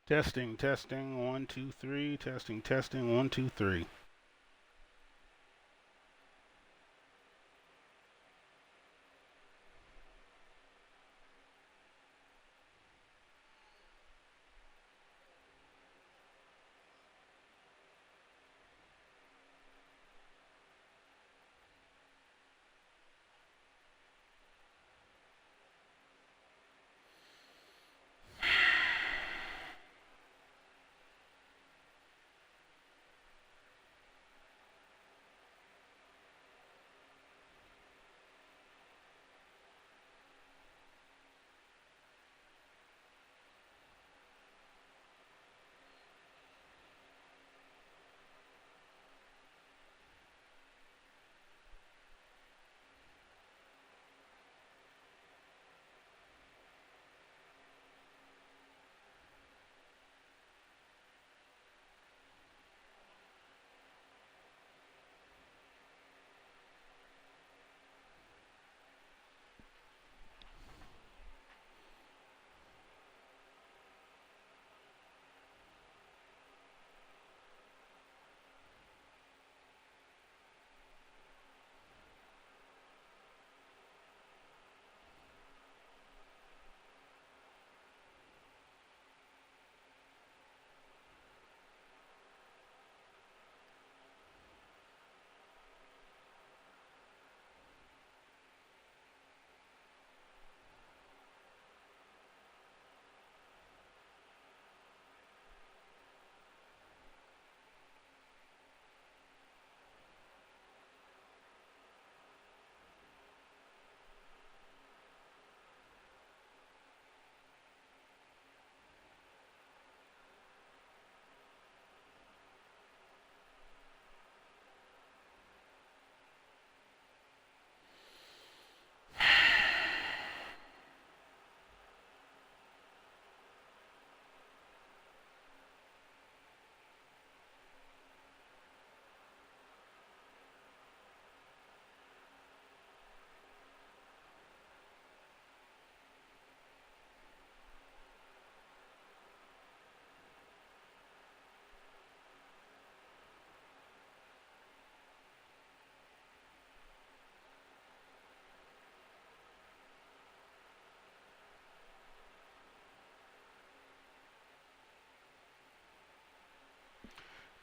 Testing, testing, 1, 2, 3. Testing, testing, 1, 2, 3.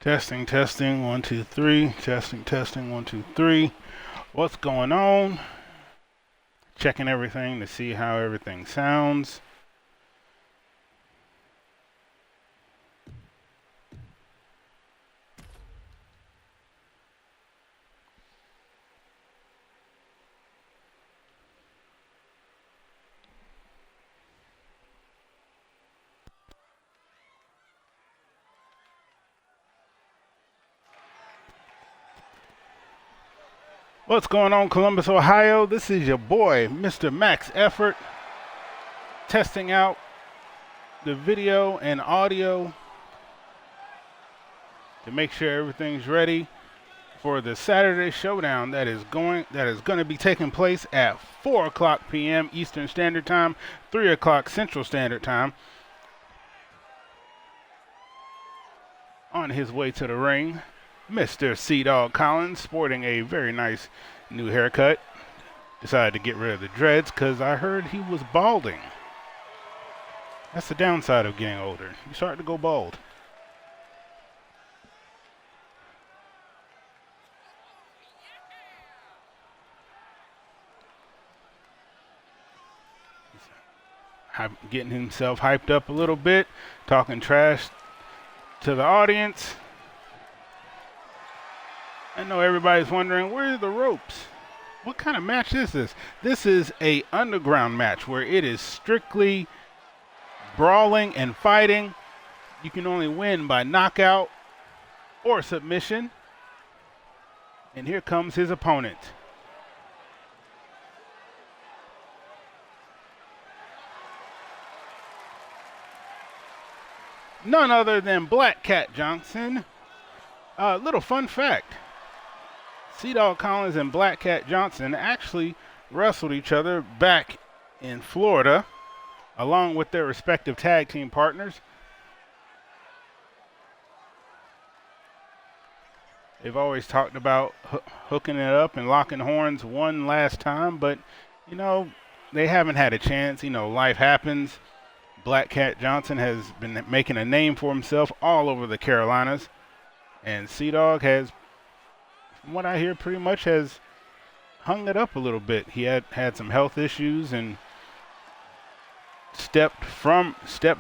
Testing, testing, 1, 2, 3. Testing, testing, 1, 2, 3. What's going on? Checking everything to see how everything sounds. What's going on, Columbus, Ohio? This is your boy, Mr. Max Effort, testing out the video and audio to make sure everything's ready for the Saturday Showdown that is going to be taking place at 4 o'clock p.m. Eastern Standard Time, 3 o'clock Central Standard Time. On his way to the ring, Mr. C-Dog Collins, sporting a very nice new haircut. Decided to get rid of the dreads because I heard he was balding. That's the downside of getting older. You start to go bald. Getting himself hyped up a little bit, talking trash to the audience. I know everybody's wondering, where are the ropes? What kind of match is this? This is a underground match where it is strictly brawling and fighting. You can only win by knockout or submission. And here comes his opponent. None other than Black Cat Johnson. Little fun fact. C-Dog Collins and Black Cat Johnson actually wrestled each other back in Florida, along with their respective tag team partners. They've always talked about hooking it up and locking horns one last time, but, you know, they haven't had a chance. You know, life happens. Black Cat Johnson has been making a name for himself all over the Carolinas. And Sea-Dog has, from what I hear, pretty much has hung it up a little bit. He had some health issues and stepped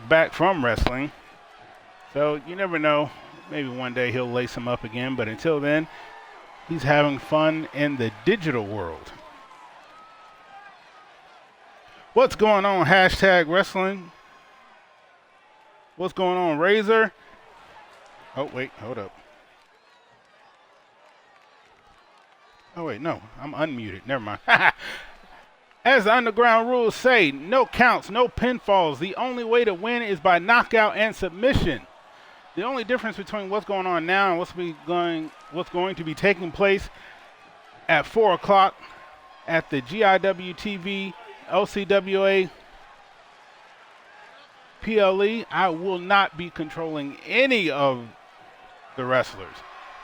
back from wrestling. So you never know. Maybe one day he'll lace him up again. But until then, he's having fun in the digital world. What's going on, hashtag wrestling? What's going on, Razor? Oh, wait, hold up. Oh, wait, no, I'm unmuted. Never mind. As the underground rules say, no counts, no pinfalls. The only way to win is by knockout and submission. The only difference between what's going on now and what's going to be taking place at 4 o'clock at the GIWTV OCWA PLE, I will not be controlling any of the wrestlers.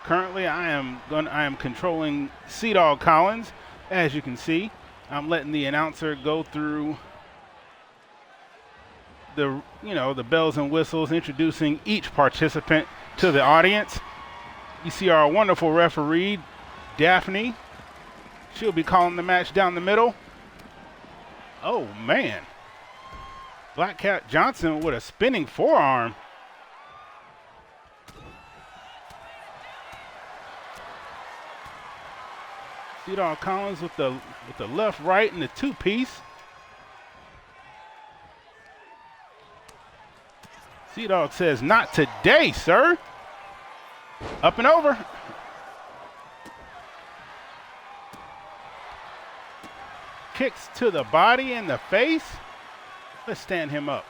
Currently, I am controlling Sea-Dog Collins. As you can see, I'm letting the announcer go through the bells and whistles, introducing each participant to the audience. You see our wonderful referee, Daphne. She'll be calling the match down the middle. Oh, man. Black Cat Johnson with a spinning forearm. Sea-Dog Collins with the left, right, and the two-piece. Sea-Dog says, "Not today, sir." Up and over. Kicks to the body and the face. Let's stand him up.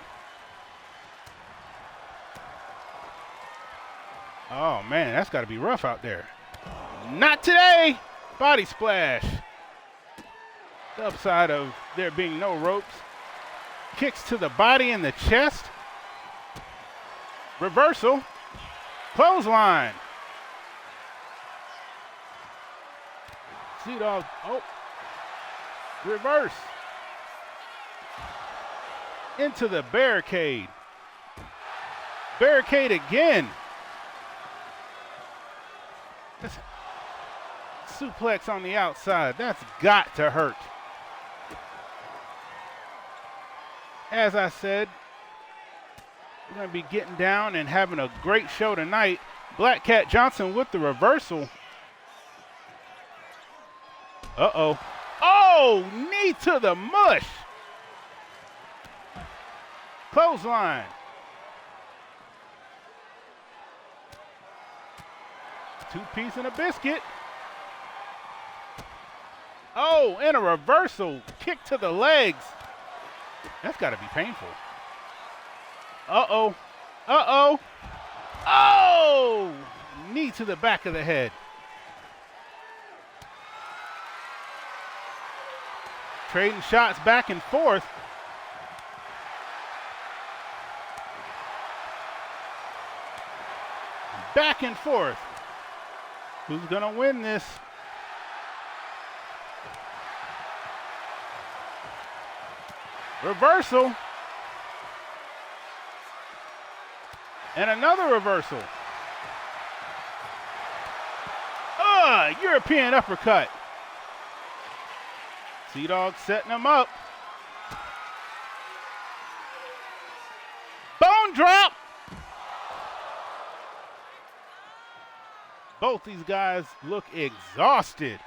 Oh, man, that's got to be rough out there. Not today. Body splash. The upside of there being no ropes. Kicks to the body and the chest. Reversal. Clothesline. Sea-Dog. Oh. Reverse. Into the barricade. Barricade again. Suplex on the outside. That's got to hurt. As I said, we're going to be getting down and having a great show tonight. Black Cat Johnson with the reversal. Uh-oh. Oh, knee to the mush. Clothesline. Two-piece and a biscuit. Oh, and a reversal. Kick to the legs. That's got to be painful. Uh-oh. Uh-oh. Oh! Knee to the back of the head. Trading shots back and forth. Back and forth. Who's going to win this? Reversal. And another reversal. European uppercut. Sea-Dog setting him up. Bone drop. Both these guys look exhausted.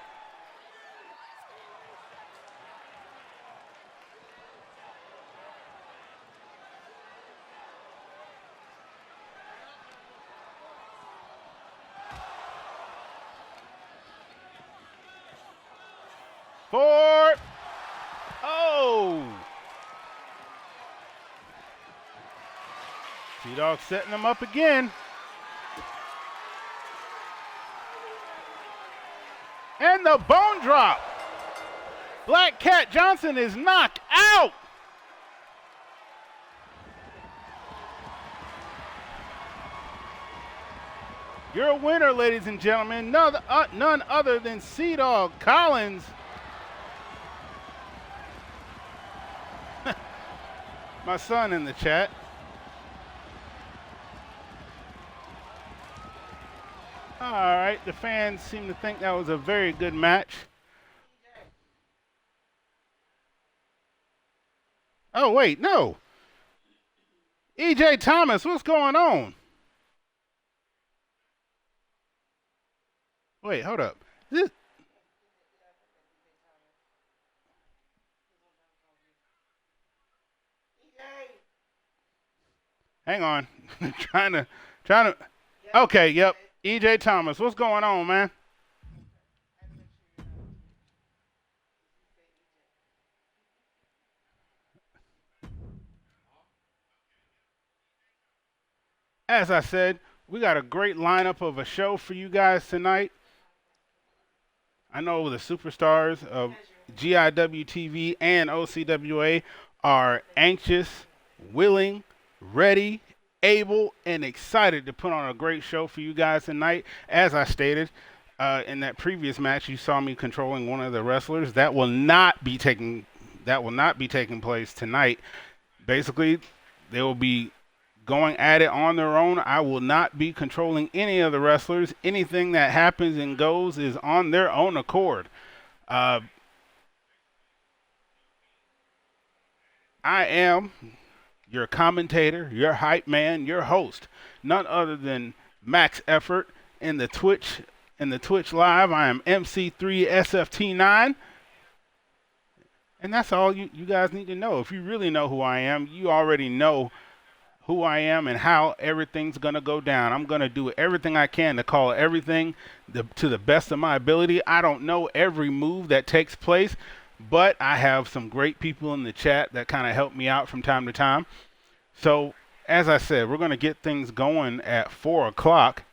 Four. Oh. Sea-Dog setting him up again. And the bone drop. Black Cat Johnson is knocked out. Your winner, ladies and gentlemen, none other than Sea-Dog Collins. My son in the chat. All right, the fans seem to think that was a very good match. Oh, wait, no. EJ Thomas, what's going on? Wait, hold up. Hang on. trying to. Okay, yep. EJ Thomas, what's going on, man? As I said, we got a great lineup of a show for you guys tonight. I know the superstars of GIWTV and OCWA are anxious, willing, ready, able, and excited to put on a great show for you guys tonight. As I stated in that previous match, you saw me controlling one of the wrestlers. That will not be taking place tonight. Basically, they will be going at it on their own. I will not be controlling any of the wrestlers. Anything that happens and goes is on their own accord. I am your commentator, your hype man, your host, none other than Max Effort in the Twitch live. I am MC3SFT9. And that's all you guys need to know. If you really know who I am, you already know who I am and how everything's going to go down. I'm going to do everything I can to call everything to the best of my ability. I don't know every move that takes place, but I have some great people in the chat that kind of help me out from time to time. So, as I said, we're going to get things going at 4 o'clock.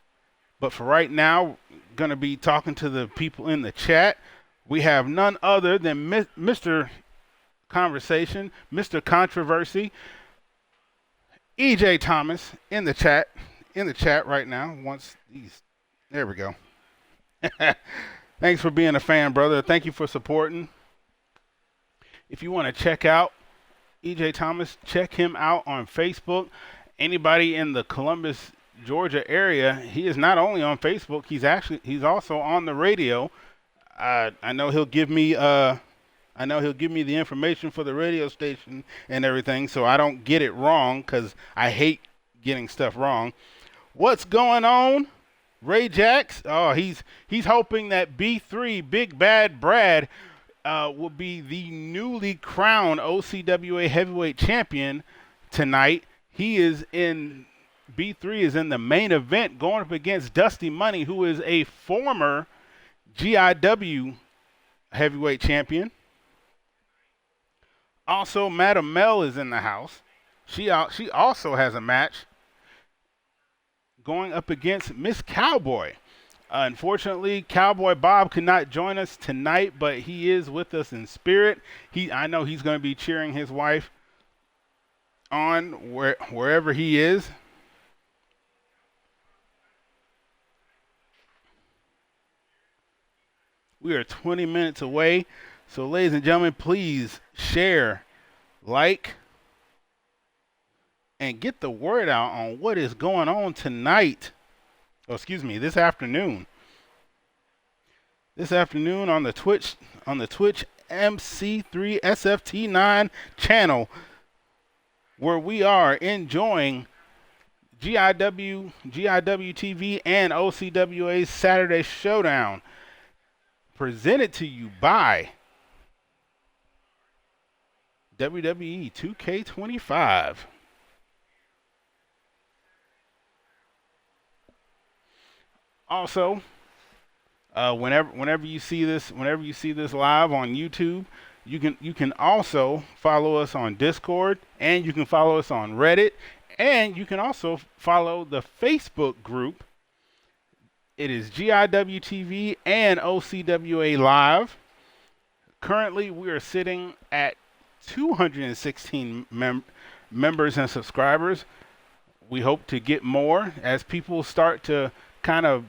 But for right now, going to be talking to the people in the chat. We have none other than Mr. Conversation, Mr. Controversy, EJ Thomas in the chat right now. There we go. Thanks for being a fan, brother. Thank you for supporting. If you want to check out EJ Thomas, check him out on Facebook. Anybody in the Columbus, Georgia area, he is not only on Facebook, he's also on the radio. I know he'll give me the information for the radio station and everything, so I don't get it wrong, because I hate getting stuff wrong. What's going on, Ray Jacks? Oh, he's hoping that B3 Big Bad Brad will be the newly crowned OCWA Heavyweight Champion tonight. B3 is in the main event, going up against Dusty Money, who is a former GIW Heavyweight Champion. Also, Madam Mel is in the house. She also has a match going up against Miss Cowboy. Unfortunately, Cowboy Bob could not join us tonight, but he is with us in spirit. I know he's going to be cheering his wife on wherever he is. We are 20 minutes away. So, ladies and gentlemen, please share, like, and get the word out on what is going on tonight. This afternoon. This afternoon on the Twitch MC3SFT9 channel, where we are enjoying GIWTV and OCWA's Saturday Showdown, presented to you by WWE2K25. Also, whenever you see this live on YouTube, you can also follow us on Discord, and you can follow us on Reddit, and you can also follow the Facebook group. It is GIWTV and OCWA Live. Currently, we are sitting at 216 members and subscribers. We hope to get more as people start to kind of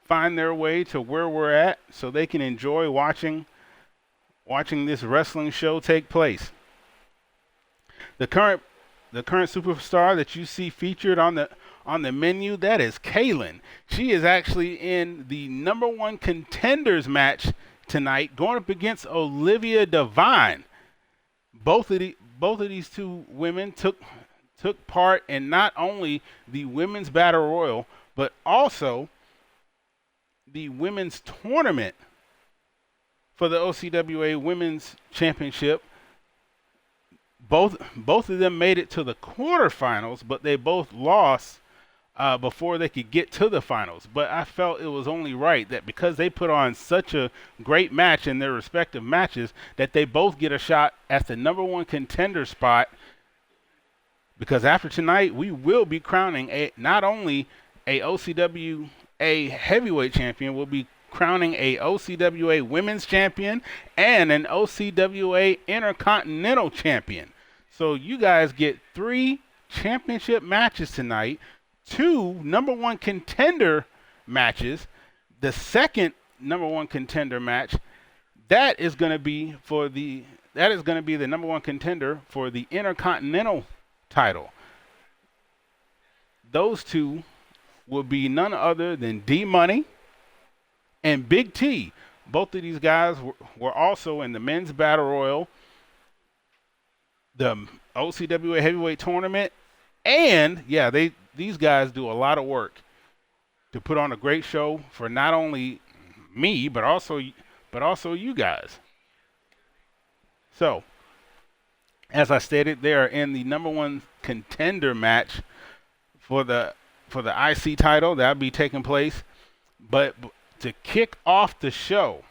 find their way to where we're at so they can enjoy watching this wrestling show take place. The current superstar that you see featured on the menu, that is Kaylin. She is actually in the #1 contenders match tonight, going up against Olivia Devine. Both of these two women took part in not only the women's battle royal, but also the women's tournament for the OCWA Women's Championship. Both of them made it to the quarterfinals, but they both lost before they could get to the finals. But I felt it was only right that because they put on such a great match in their respective matches, that they both get a shot at the #1 contender spot. Because after tonight, we will be crowning not only a OCWA heavyweight champion, we'll be crowning a OCWA women's champion and an OCWA Intercontinental champion. So you guys get 3 championship matches tonight, 2 #1 contender matches. The second #1 contender match, that is going to be the #1 contender for the Intercontinental title. Those two will be none other than D-Money and Big T. Both of these guys were also in the men's battle royal, the OCWA heavyweight tournament, and these guys do a lot of work to put on a great show for not only me but also you guys. So, as I stated, they are in the #1 contender match for the IC title that'll be taking place. But to kick off the show,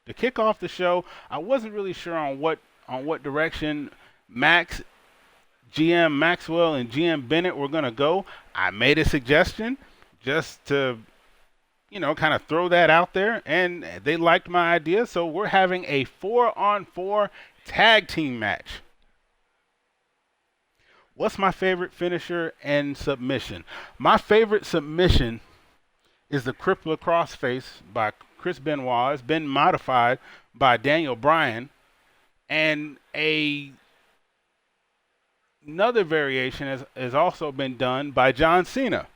I wasn't really sure on what direction GM Maxwell and GM Bennett were going to go. I made a suggestion just to, kind of throw that out there, and they liked my idea. So we're having a 4-on-4 tag team match. What's my favorite finisher and submission? My favorite submission is the Crippler Crossface by Chris Benoit. It's been modified by Daniel Bryan. And another variation has also been done by John Cena.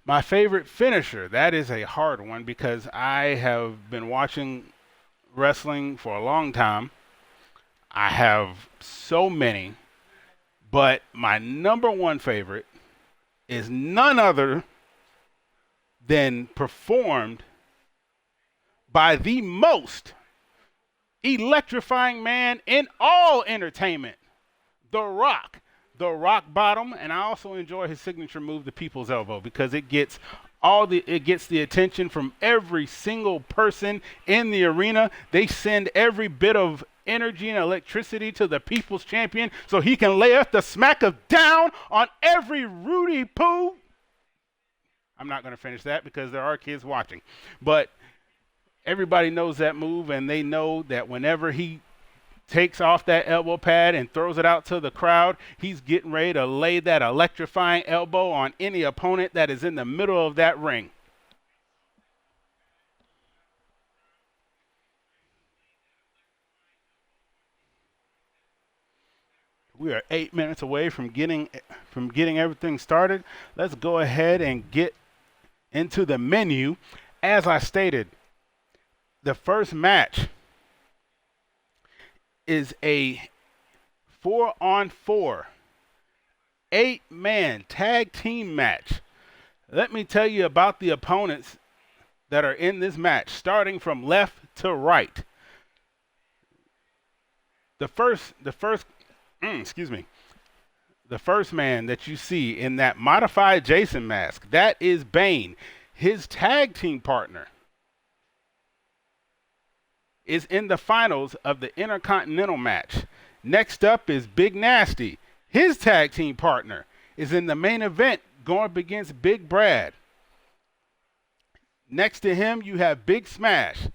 My favorite finisher, that is a hard one because I have been watching wrestling for a long time. I have so many, but my #1 favorite is none other than performed by the most electrifying man in all entertainment, The Rock. The Rock Bottom, and I also enjoy his signature move, the People's Elbow, because it gets the attention from every single person in the arena. They send every bit of energy and electricity to the People's Champion so he can lay the smack of down on every Rudy Poo. I'm not going to finish that because there are kids watching. But everybody knows that move, and they know that whenever he takes off that elbow pad and throws it out to the crowd, he's getting ready to lay that electrifying elbow on any opponent that is in the middle of that ring. We are 8 minutes away from getting everything started. Let's go ahead and get into the menu. As I stated, the first match is a 4-on-4 8-man tag team match. Let me tell you about the opponents that are in this match, starting from left to right. The first man that you see in that modified Jason mask, that is Bane. His tag team partner is in the finals of the Intercontinental match. Next up is Big Nasty. His tag team partner is in the main event going up against Big Brad. Next to him, you have Big Smash.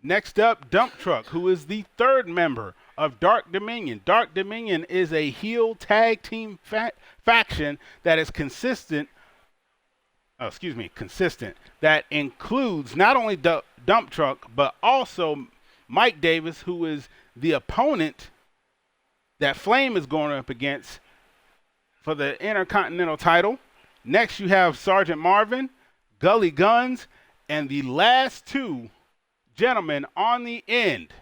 Next up, Dump Truck, who is the third member of Dark Dominion. Dark Dominion is a heel tag team faction that is consistent. Consistent. That includes not only Dump Truck, but also Mike Davis, who is the opponent that Flame is going up against for the Intercontinental title. Next, you have Sergeant Marvin, Gully Guns, and the last two gentlemen on the end,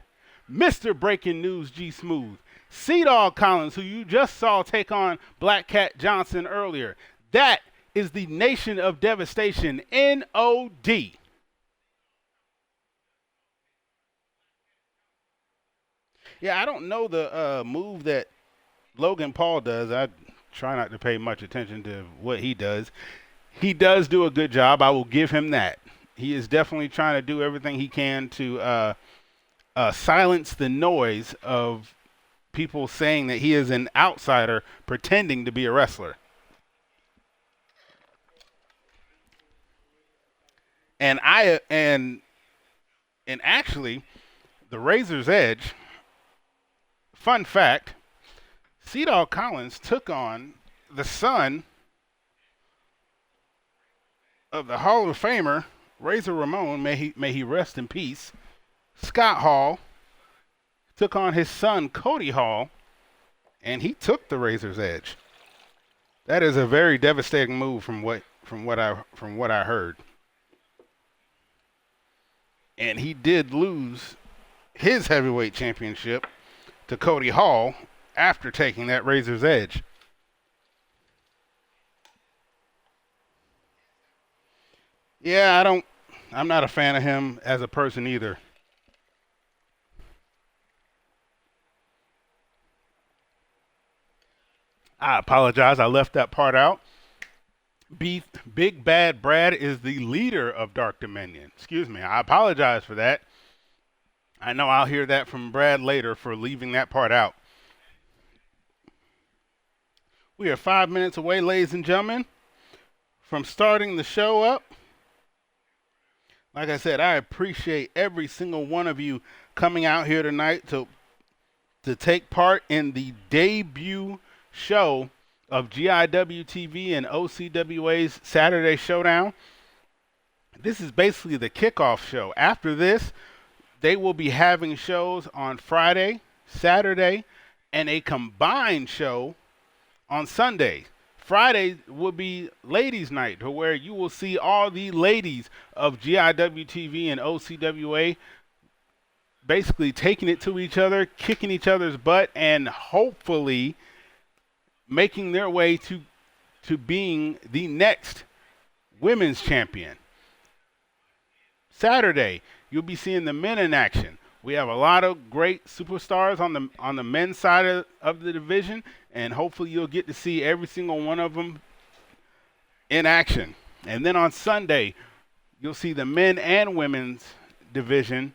Mr. Breaking News G Smooth, Sea-Dog Collins, who you just saw take on Black Cat Johnson earlier. That is the Nation of Devastation, NOD. Yeah, I don't know the move that Logan Paul does. I try not to pay much attention to what he does. He does do a good job. I will give him that. He is definitely trying to do everything he can to silence the noise of people saying that he is an outsider pretending to be a wrestler. And actually, the Razor's Edge, fun fact, Sea-Dog Collins took on the son of the Hall of Famer, Razor Ramon, may he rest in peace. Scott Hall took on his son, Cody Hall, and he took the Razor's Edge. That is a very devastating move from what I heard. And he did lose his heavyweight championship to Cody Hall after taking that Razor's Edge. Yeah, I'm not a fan of him as a person either. I apologize. I left that part out. Big Bad Brad is the leader of Dark Dominion. Excuse me. I apologize for that. I know I'll hear that from Brad later for leaving that part out. We are 5 minutes away, ladies and gentlemen, from starting the show up. Like I said, I appreciate every single one of you coming out here tonight to take part in the debut show of GIWTV and OCWA's Saturday Showdown. This is basically the kickoff show. After this, they will be having shows on Friday, Saturday, and a combined show on Sunday. Friday will be ladies' night, where you will see all the ladies of GIWTV and OCWA basically taking it to each other, kicking each other's butt, and hopefully making their way to being the next women's champion. Saturday, you'll be seeing the men in action. We have a lot of great superstars on the men's side of the division, and hopefully you'll get to see every single one of them in action. And then on Sunday, you'll see the men and women's division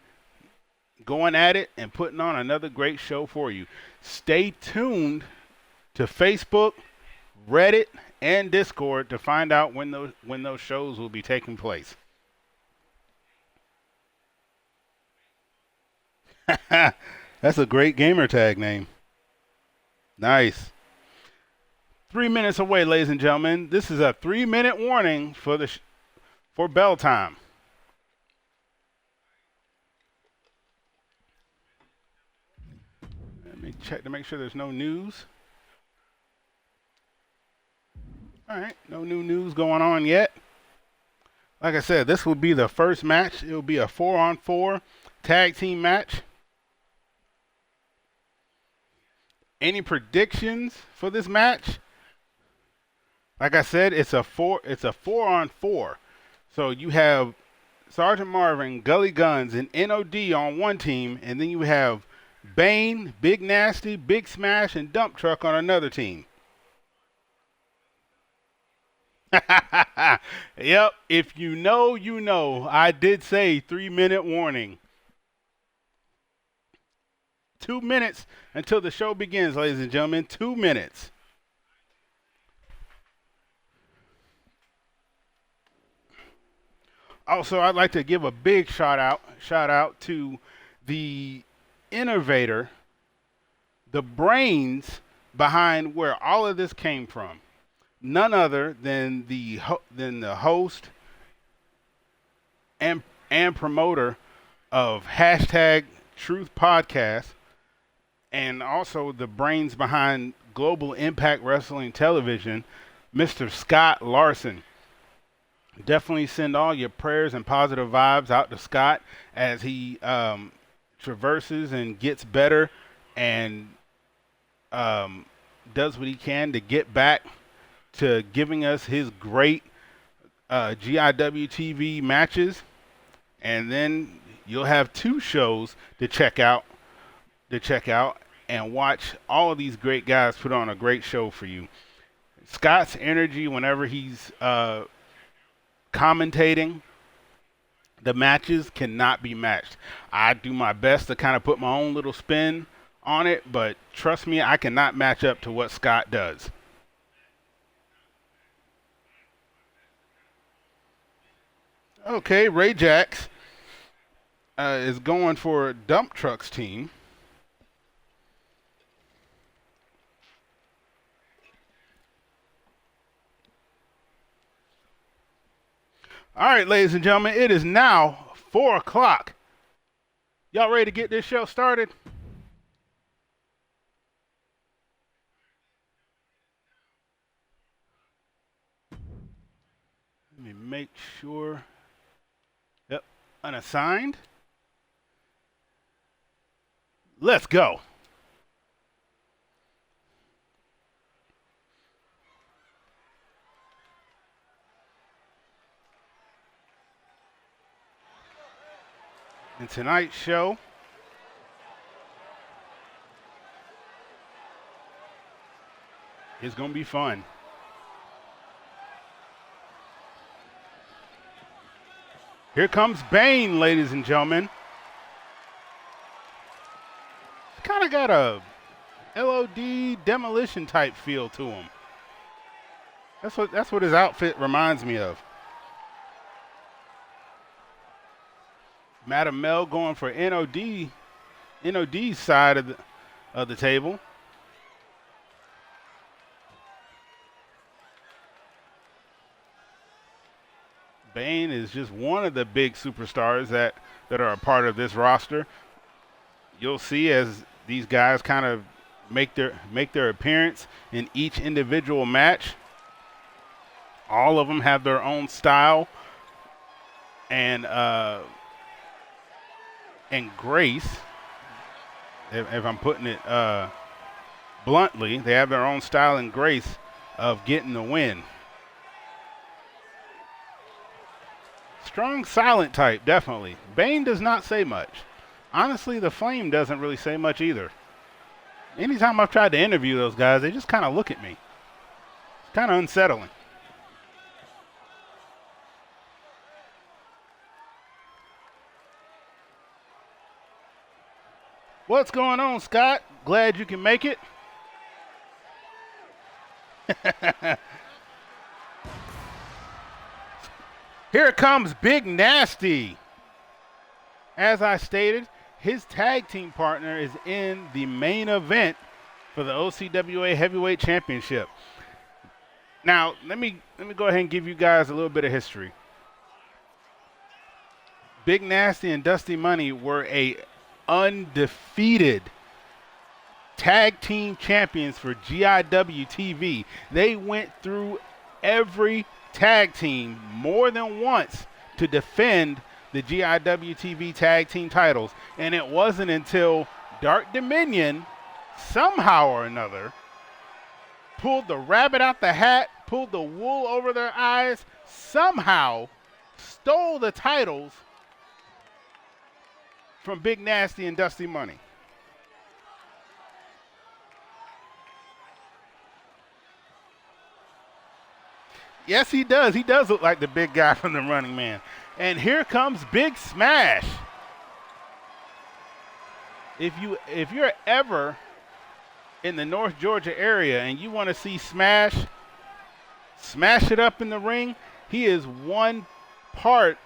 going at it and putting on another great show for you. Stay tuned to Facebook, Reddit, and Discord to find out when those shows will be taking place. That's a great gamer tag name. Nice. 3 minutes away, ladies and gentlemen. This is a 3-minute warning for bell time. Let me check to make sure there's no news. All right, no new news going on yet. Like I said, this will be the first match. It will be a 4-on-4 tag team match. Any predictions for this match? Like I said, it's a 4-on-4. So you have Sergeant Marvin, Gully Guns, and NOD on one team, and then you have Bane, Big Nasty, Big Smash, and Dump Truck on another team. Yep, if you know, you know. I did say 3-minute warning. 2 minutes until the show begins, ladies and gentlemen. 2 minutes. Also, I'd like to give a big shout out to the innovator, the brains behind where all of this came from. None other than the host and promoter of hashtag Truth Podcast, and also the brains behind Global Impact Wrestling Television, Mr. Scott Larson. Definitely send all your prayers and positive vibes out to Scott as he traverses and gets better and does what he can to get back to giving us his great GIWTV matches. And then you'll have 2 shows to check out and watch all of these great guys put on a great show for you. Scott's energy whenever he's commentating the matches cannot be matched. I do my best to kind of put my own little spin on it, but trust me, I cannot match up to what Scott does. Okay, Ray Jax is going for Dump Truck's team. All right, ladies and gentlemen, it is now 4 o'clock. Y'all ready to get this show started? Let me make sure. Yep, unassigned. Let's go. And tonight's show is going to be fun. Here comes Bane, ladies and gentlemen. Kind of got a LOD demolition type feel to him. That's what his outfit reminds me of. Madam Mel going for NOD's side of the table. Bane is just one of the big superstars that are a part of this roster. You'll see as these guys kind of make their appearance in each individual match. All of them have their own style and grace. If I'm putting it bluntly, they have their own style and grace of getting the win. Strong silent type, definitely. Bane does not say much. Honestly, the Flame doesn't really say much either. Anytime I've tried to interview those guys, they just kind of look at me. It's kind of unsettling. What's going on, Scott? Glad you can make it. Here comes Big Nasty. As I stated, his tag team partner is in the main event for the OCWA Heavyweight Championship. Now, let me go ahead and give you guys a little bit of history. Big Nasty and Dusty Money were a undefeated tag team champions for GIWTV. They went through every tag team more than once to defend the GIWTV tag team titles, and it wasn't until Dark Dominion somehow or another pulled the rabbit out the hat, pulled the wool over their eyes, somehow stole the titles from Big Nasty and Dusty Money. Yes, he does. He does look like the big guy from the Running Man. And here comes Big Smash. If you're ever in the North Georgia area and you want to see smash it up in the ring, he is one part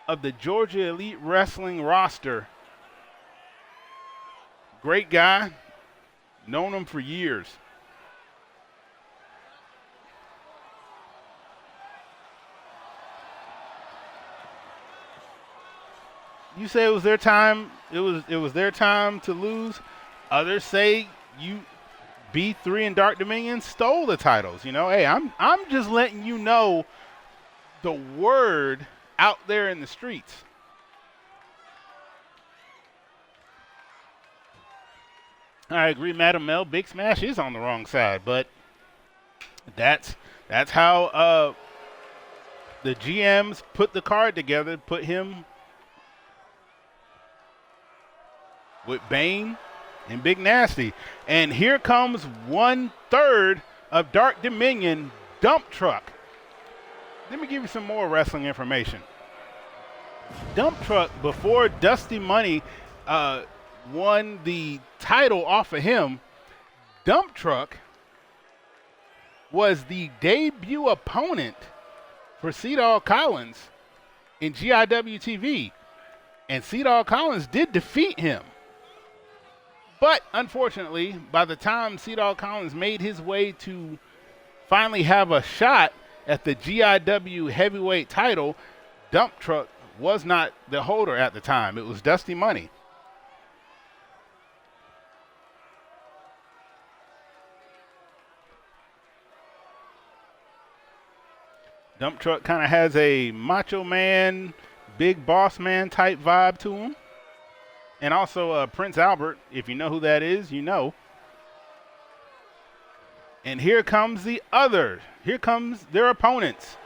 of the Georgia Elite Wrestling roster. Great guy. Known him for years. You say it was their time. It was their time to lose. Others say B3 and Dark Dominion stole the titles. You know, hey, I'm just letting you know the word out there in the streets. I agree, Madam Mel. Big Smash is on the wrong side, but that's how the GMs put the card together, put him with Bane and Big Nasty. And here comes 1/3 of Dark Dominion, Dump Truck. Let me give you some more wrestling information. Dump Truck, before Dusty Money won the title off of him, Dump Truck was the debut opponent for Cedar Collins in GIWTV. And Cedar Collins did defeat him. But unfortunately, by the time Cedar Collins made his way to finally have a shot at the GIW heavyweight title, Dump Truck was not the holder at the time. It was Dusty Money. Dump Truck kind of has a macho man, big boss man type vibe to him. And also Prince Albert, if you know who that is, you know. And here comes the other. Here comes their opponents.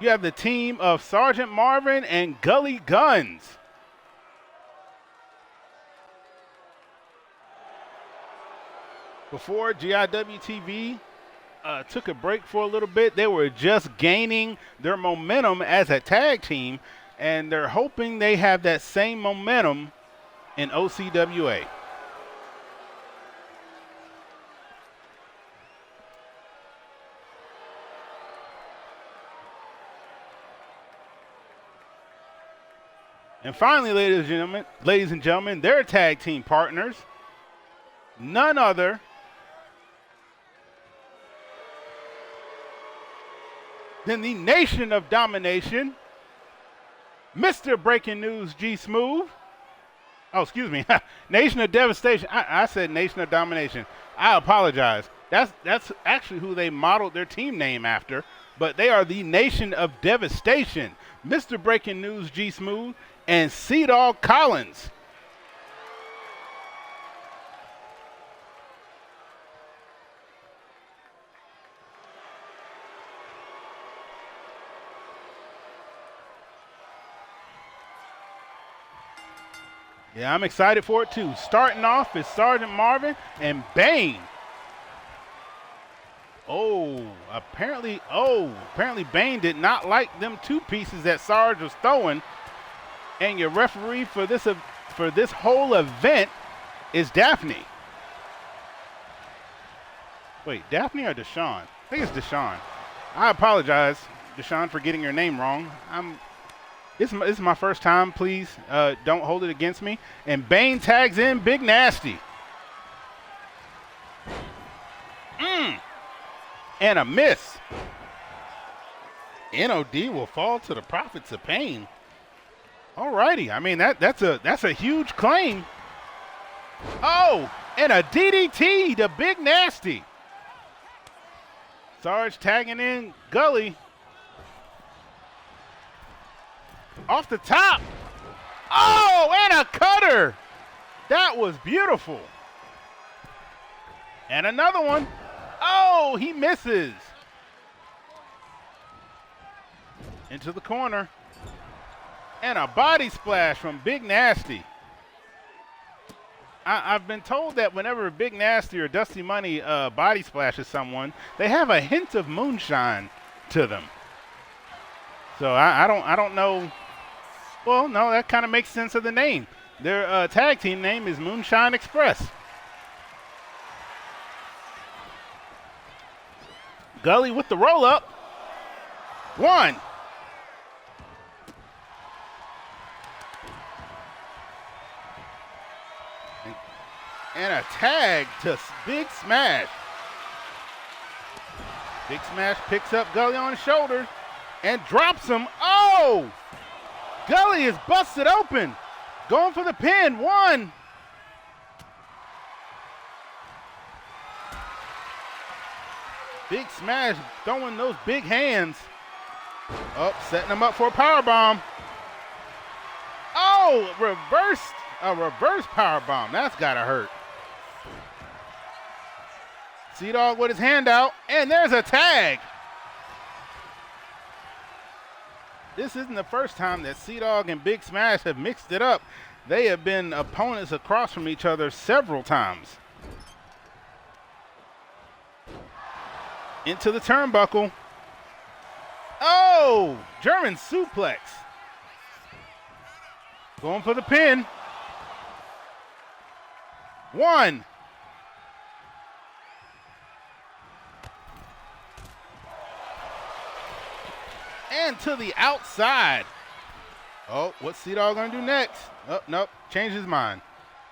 You have the team of Sergeant Marvin and Gully Guns. Before GIWTV took a break for a little bit, they were just gaining their momentum as a tag team, and they're hoping they have that same momentum in OCWA. And finally, ladies and gentlemen, their tag team partners, none other than the Nation of Domination, Mr. Breaking News G Smooth. Oh, excuse me. Nation of Devastation. I said Nation of Domination. I apologize. That's actually who they modeled their team name after, but they are the Nation of Devastation, Mr. Breaking News G Smooth and Cedar Collins. Yeah, I'm excited for it too. Starting off is Sergeant Marvin and Bane. Apparently Bane did not like them two pieces that Sarge was throwing. And your referee for this whole event is Daphne. Wait, Daphne or Deshawn? I think it's Deshawn. I apologize, Deshawn, for getting your name wrong. This is my first time. Please don't hold it against me. And Bane tags in Big Nasty. And a miss. NOD will fall to the Prophets of Pain. Alrighty. I mean, that's a huge claim. Oh, and a DDT to Big Nasty. Sarge tagging in Gully. Off the top. Oh, and a cutter. That was beautiful. And another one. Oh, he misses. Into the corner. And a body splash from Big Nasty. I've been told that whenever Big Nasty or Dusty Money body splashes someone, they have a hint of moonshine to them. So I don't know. Well, no, that kind of makes sense of the name. Their tag team name is Moonshine Express. Gully with the roll up. 1, And a tag to Big Smash. Big Smash picks up Gully on his shoulder and drops him. Oh! Gully is busted open. Going for the pin. 1. Big Smash throwing those big hands. Oh, setting him up for a powerbomb. Oh, a reverse powerbomb. That's gotta hurt. Sea-Dog with his hand out, and there's a tag. This isn't the first time that Sea-Dog and Big Smash have mixed it up. They have been opponents across from each other several times. Into the turnbuckle. Oh, German suplex. Going for the pin. 1. And to the outside. Oh, what's Sea-Dog gonna do next? Oh, nope, changed his mind.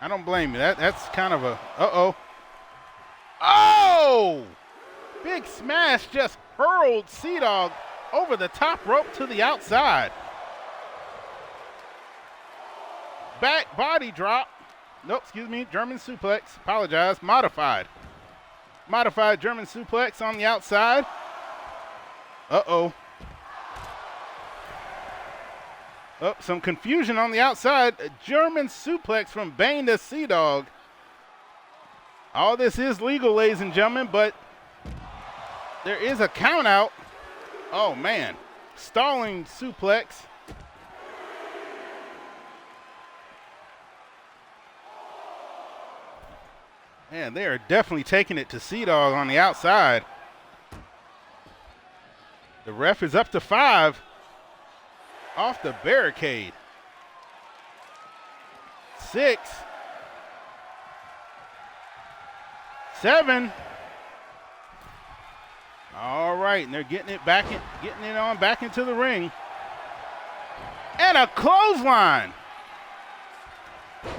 I don't blame you. That's kind of a, uh-oh. Oh! Big Smash just hurled Sea-Dog over the top rope to the outside. Back body drop. Nope, excuse me, German suplex. Apologize, modified. Modified German suplex on the outside. Uh-oh. Oh, some confusion on the outside. A German suplex from Bane to Sea-Dog. All this is legal, ladies and gentlemen, but there is a count out. Oh, man. Stalling suplex. Man, they are definitely taking it to Sea-Dog on the outside. The ref is up to 5. Off the barricade. 6. 7. All right, and they're getting it back into the ring. And a clothesline.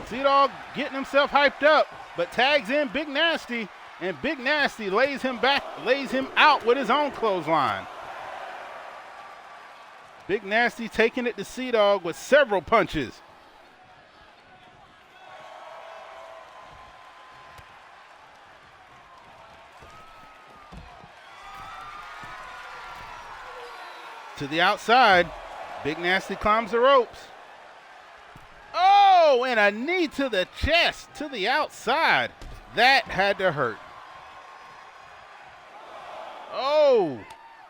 Sea-Dog getting himself hyped up, but tags in Big Nasty, and Big Nasty lays him out with his own clothesline. Big Nasty taking it to Sea-Dog with several punches. To the outside, Big Nasty climbs the ropes. Oh, and a knee to the chest to the outside. That had to hurt. Oh,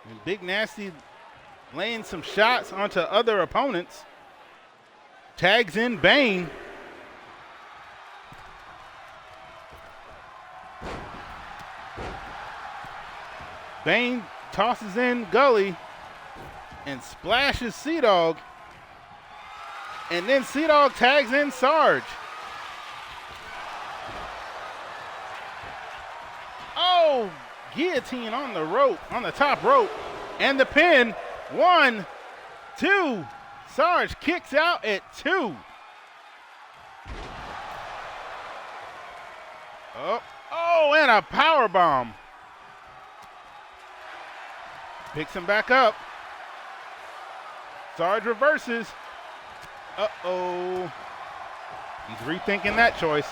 and Big Nasty laying some shots onto other opponents. Tags in Bane. Bane tosses in Gully and splashes Sea-Dog. And then Sea-Dog tags in Sarge. Oh, guillotine on the rope, on the top rope. And the pin. 1, 2. Sarge kicks out at 2. Oh, and a power bomb. Picks him back up. Sarge reverses. Uh-oh. He's rethinking that choice.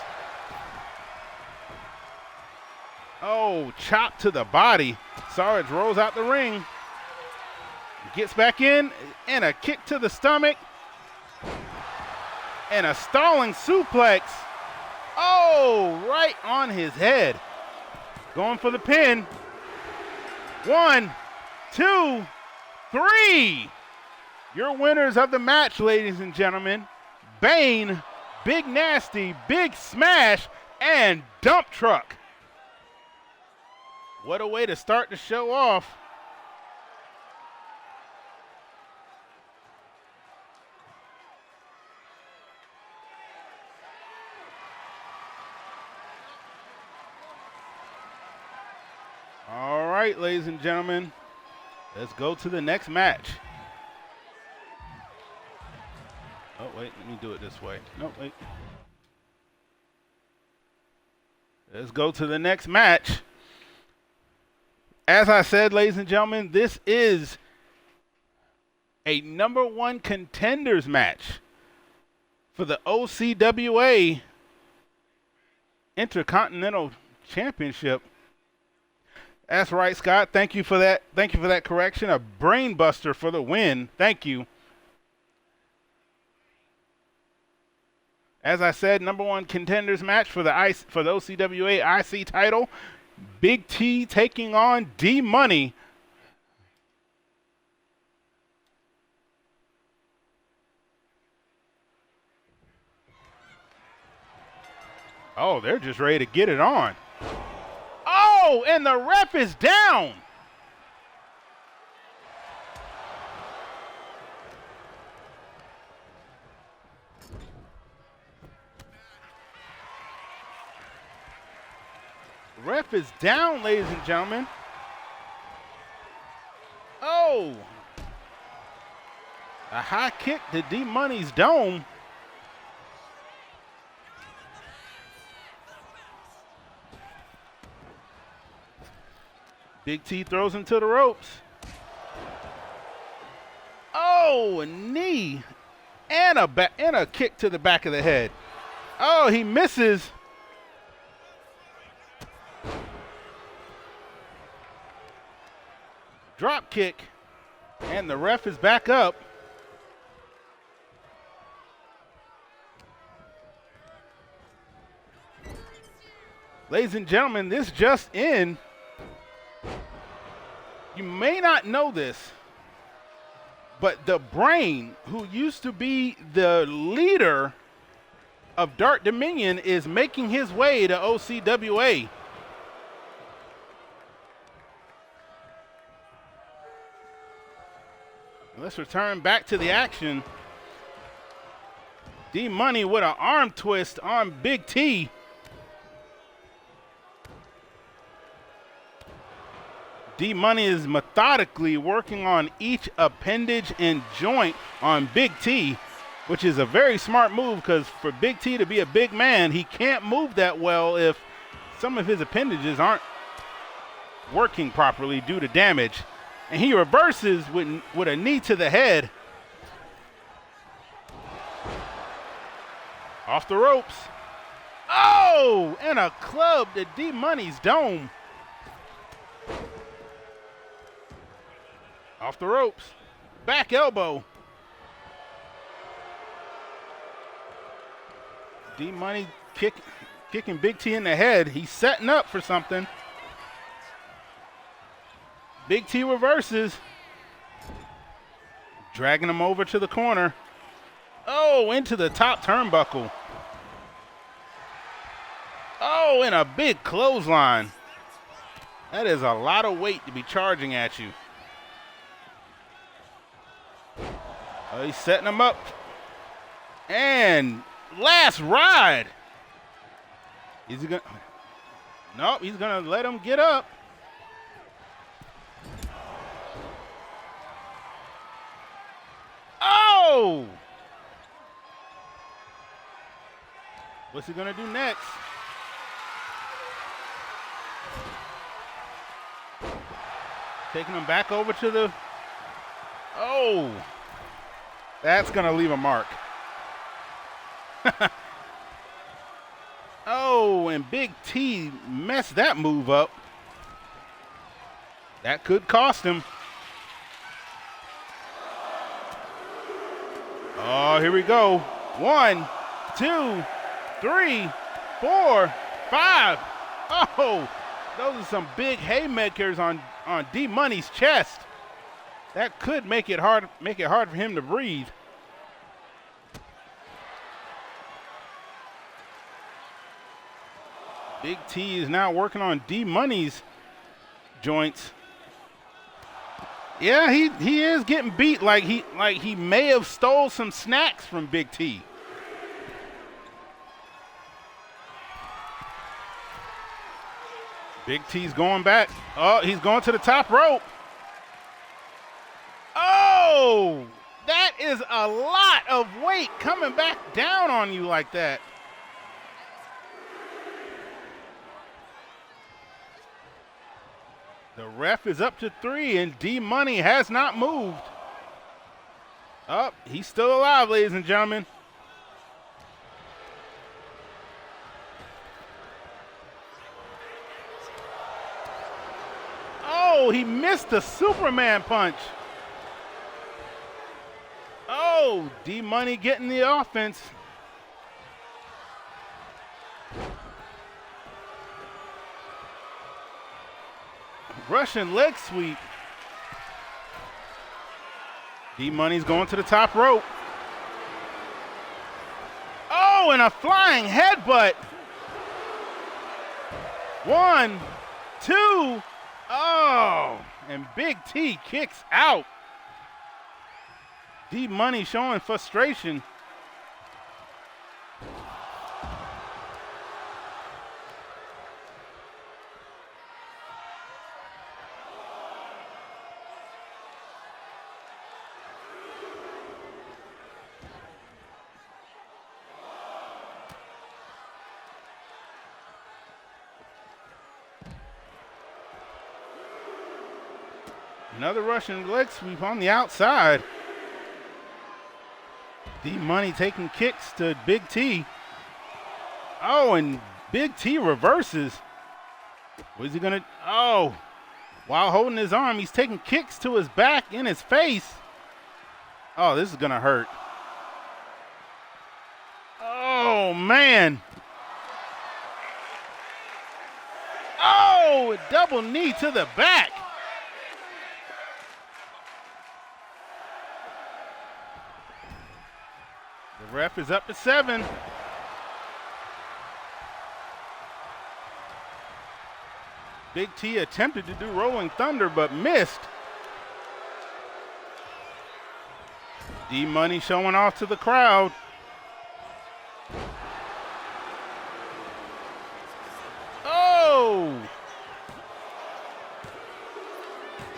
Oh, chop to the body. Sarge rolls out the ring. Gets back in, and a kick to the stomach. And a stalling suplex. Oh, right on his head. Going for the pin. 1, 2, 3. Your winners of the match, ladies and gentlemen. Bane, Big Nasty, Big Smash, and Dump Truck. What a way to start the show off. All right, ladies and gentlemen, let's go to the next match. Oh, wait, let me do it this way. No, wait. Let's go to the next match. As I said, ladies and gentlemen, this is a #1 contenders match for the OCWA Intercontinental Championship. That's right, Scott. Thank you for that. Thank you for that correction. A brain buster for the win. Thank you. As I said, #1 contenders match for the OCWA IC title. Big T taking on D-Money. Oh, they're just ready to get it on. Oh, and the ref is down. Ref is down, ladies and gentlemen. Oh, a high kick to D-Money's dome. Big T throws him to the ropes. Oh, a knee and a kick to the back of the head. Oh, he misses. Drop kick, and the ref is back up. Ladies and gentlemen, this just in. You may not know this, but the Brain, who used to be the leader of Dark Dominion, is making his way to OCWA. Let's return back to the action. D-Money with an arm twist on Big T. D-Money is methodically working on each appendage and joint on Big T, which is a very smart move because for Big T to be a big man, he can't move that well if some of his appendages aren't working properly due to damage. And he reverses with a knee to the head. Off the ropes. Oh, and a club to D-Money's dome. Off the ropes. Back elbow. D-Money kicking Big T in the head. He's setting up for something. Big T reverses. Dragging him over to the corner. Oh, into the top turnbuckle. Oh, and a big clothesline. That is a lot of weight to be charging at you. Oh, he's setting him up. And last ride. Is he gonna? Nope, he's gonna let him get up. Oh! What's he gonna do next? Taking him back over to the... Oh! That's gonna leave a mark. Oh, and Big T messed that move up. That could cost him. Oh, here we go. 1, 2, 3, 4, 5. Oh, those are some big haymakers on D-Money's chest. That could make it hard for him to breathe. Big T is now working on D-Money's joints. Yeah, he is getting beat like he may have stole some snacks from Big T. Big T's going back. Oh, he's going to the top rope. Oh, that is a lot of weight coming back down on you like that. The ref is up to 3, and D-Money has not moved. Oh, he's still alive, ladies and gentlemen. Oh, he missed the Superman punch. Oh, D-Money getting the offense. Russian leg sweep. D-Money's going to the top rope. Oh, and a flying headbutt. 1, 2. Oh, and Big T kicks out. D-Money showing frustration. Another Russian leg sweep on the outside. D-Money taking kicks to Big T. Oh, and Big T reverses. What is he gonna? Oh, while holding his arm, he's taking kicks to his back, in his face. Oh, this is gonna hurt. Oh, man. Oh, a double knee to the back. The ref is up to 7. Big T attempted to do Rolling Thunder, but missed. D-Money showing off to the crowd. Oh!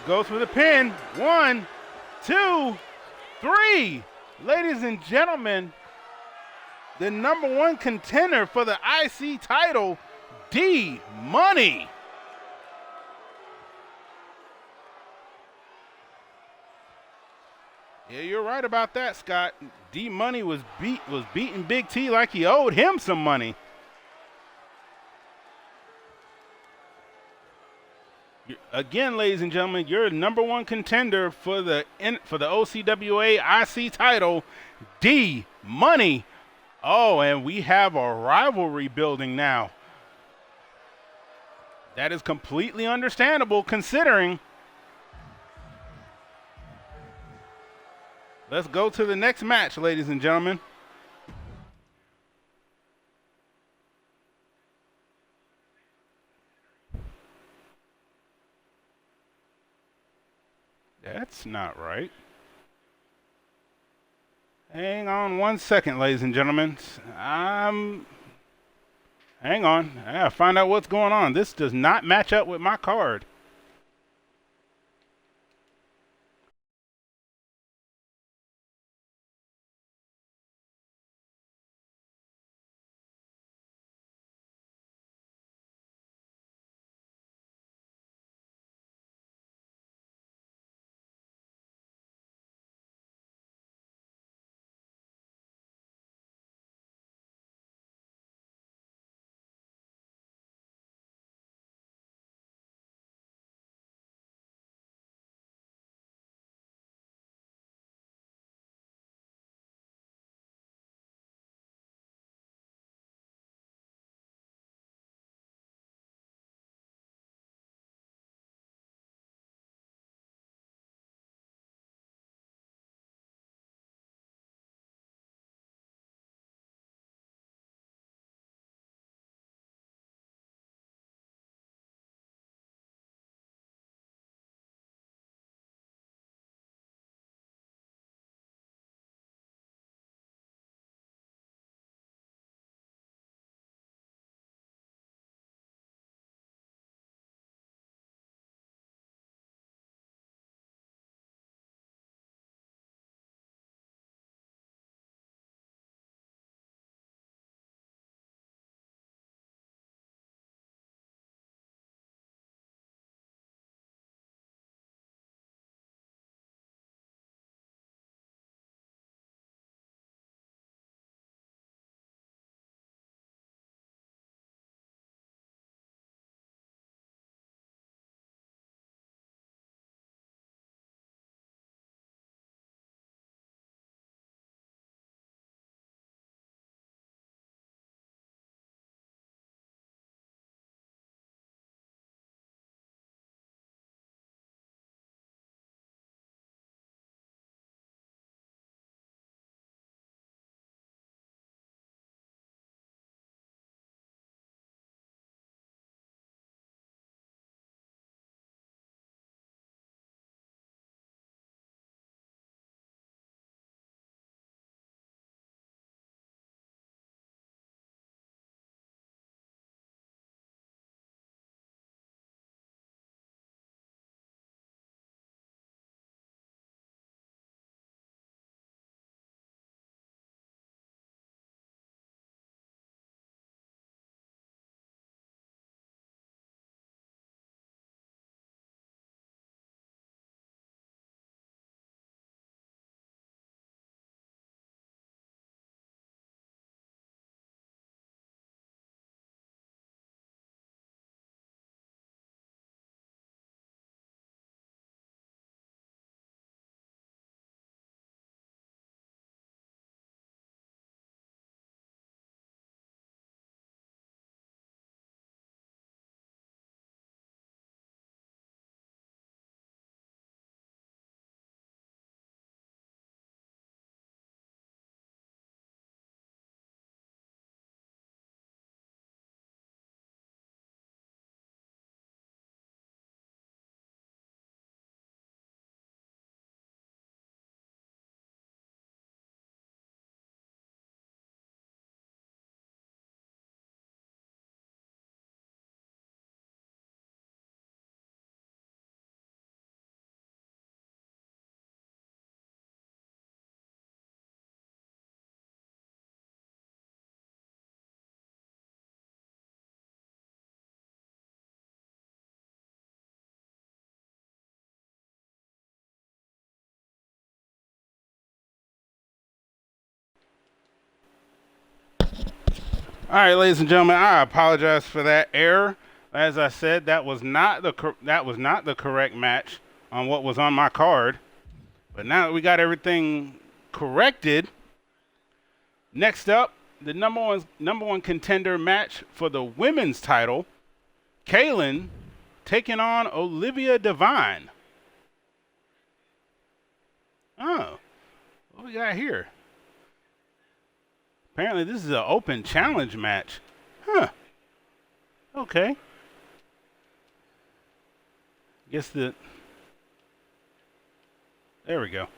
Goes for the pin. 1, 2, 3. Ladies and gentlemen, the #1 contender for the IC title, D-Money. Yeah, you're right about that, Scott. D-Money was beating Big T like he owed him some money. Again, ladies and gentlemen, your #1 contender for the OCWA IC title, D-Money. Oh, and we have a rivalry building now. That is completely understandable considering. Let's go to the next match, ladies and gentlemen. That's not right. Hang on 1 second, ladies and gentlemen. Hang on. I gotta find out what's going on. This does not match up with my card. All right, ladies and gentlemen, I apologize for that error. As I said, that was not the correct match on what was on my card. But now that we got everything corrected, next up, the number one contender match for the women's title, Kaylin taking on Olivia Devine. Oh, what we got here? Apparently this is an open challenge match. Huh. Okay. There we go.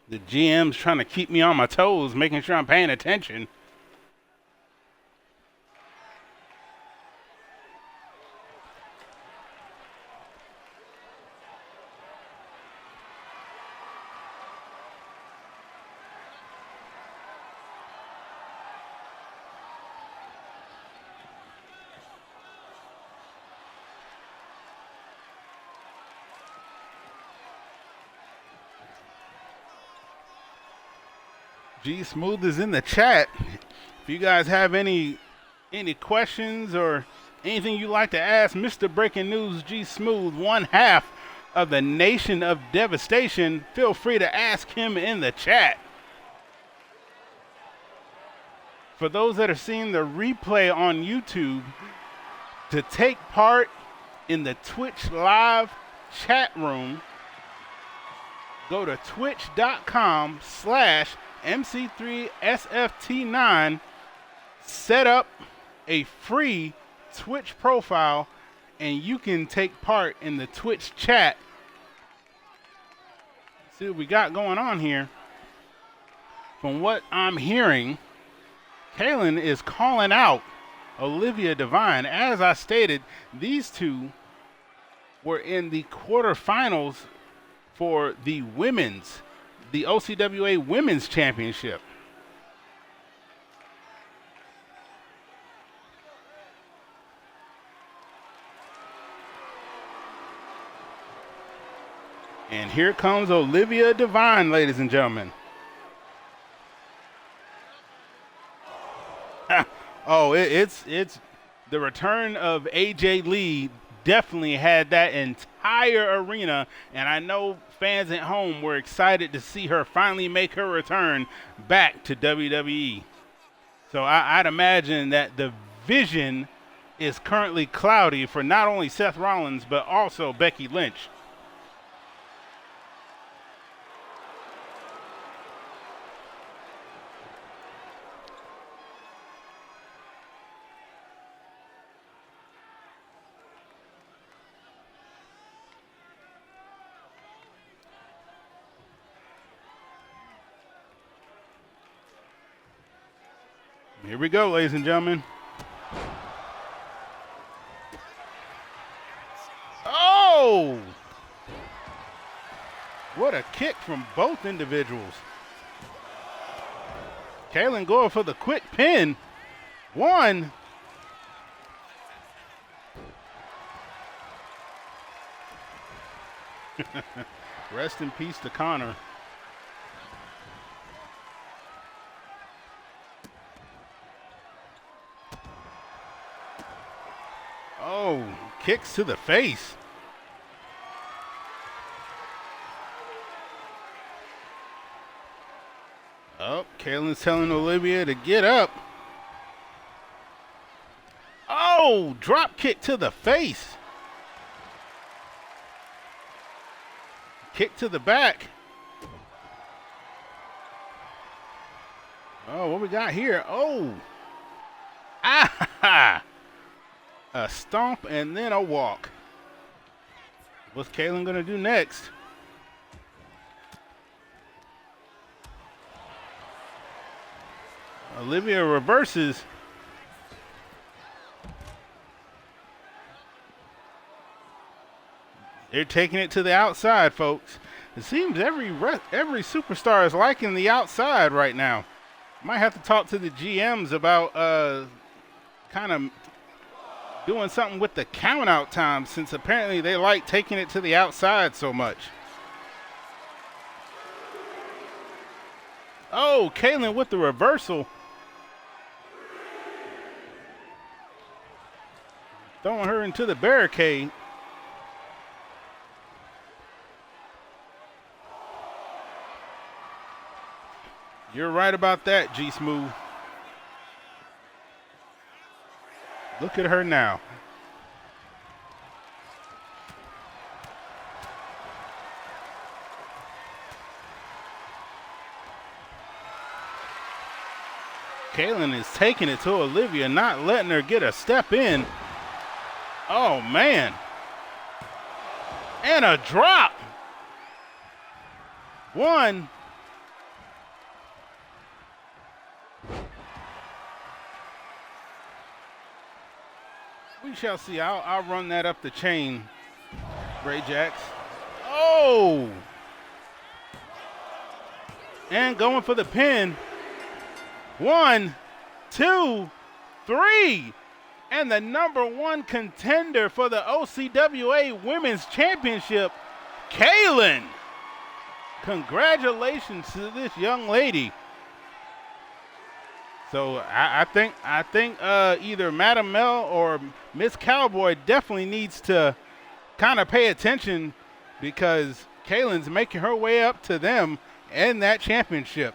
The GM's trying to keep me on my toes, making sure I'm paying attention. G Smooth is in the chat. If you guys have any questions or anything you'd like to ask Mr. Breaking News G Smooth, one half of the Nation of Devastation, feel free to ask him in the chat. For those that are seeing the replay on YouTube, to take part in the Twitch live chat room, go to twitch.com/MC3SFT9, set up a free Twitch profile, and you can take part in the Twitch chat. See what we got going on here. From what I'm hearing, Kaylin is calling out Olivia Devine. As I stated, these two were in the quarterfinals for the OCWA Women's Championship. And here comes Olivia Devine, ladies and gentlemen. Oh, it's the return of AJ Lee definitely had that entire arena, and I know fans at home were excited to see her finally make her return back to WWE. So I'd imagine that the vision is currently cloudy for not only Seth Rollins, but also Becky Lynch. Here we go, ladies and gentlemen. Oh! What a kick from both individuals. Kaylin going for the quick pin. One. Rest in peace to Connor. Oh, kicks to the face. Oh, Kaylin's telling Olivia to get up. Oh, drop kick to the face. Kick to the back. Oh, what we got here? Oh. Ah! A stomp and then a walk. What's Kaylin gonna do next? Olivia reverses. They're taking it to the outside, folks. It seems every superstar is liking the outside right now. Might have to talk to the GMs about kind of doing something with the count out time, since apparently they like taking it to the outside so much. Oh, Kaylin with the reversal. Throwing her into the barricade. You're right about that, G Smooth. Look at her now. Kaylin is taking it to Olivia, not letting her get a step in. Oh, man. And a drop. 1. We shall see. I'll run that up the chain, Ray Jacks. Oh! And going for the pin. 1, 2, 3. And the #1 contender for the OCWA Women's Championship, Kaylin. Congratulations to this young lady. So I think either Madam Mel or Miss Cowboy definitely needs to kind of pay attention, because Kaylin's making her way up to them and that championship.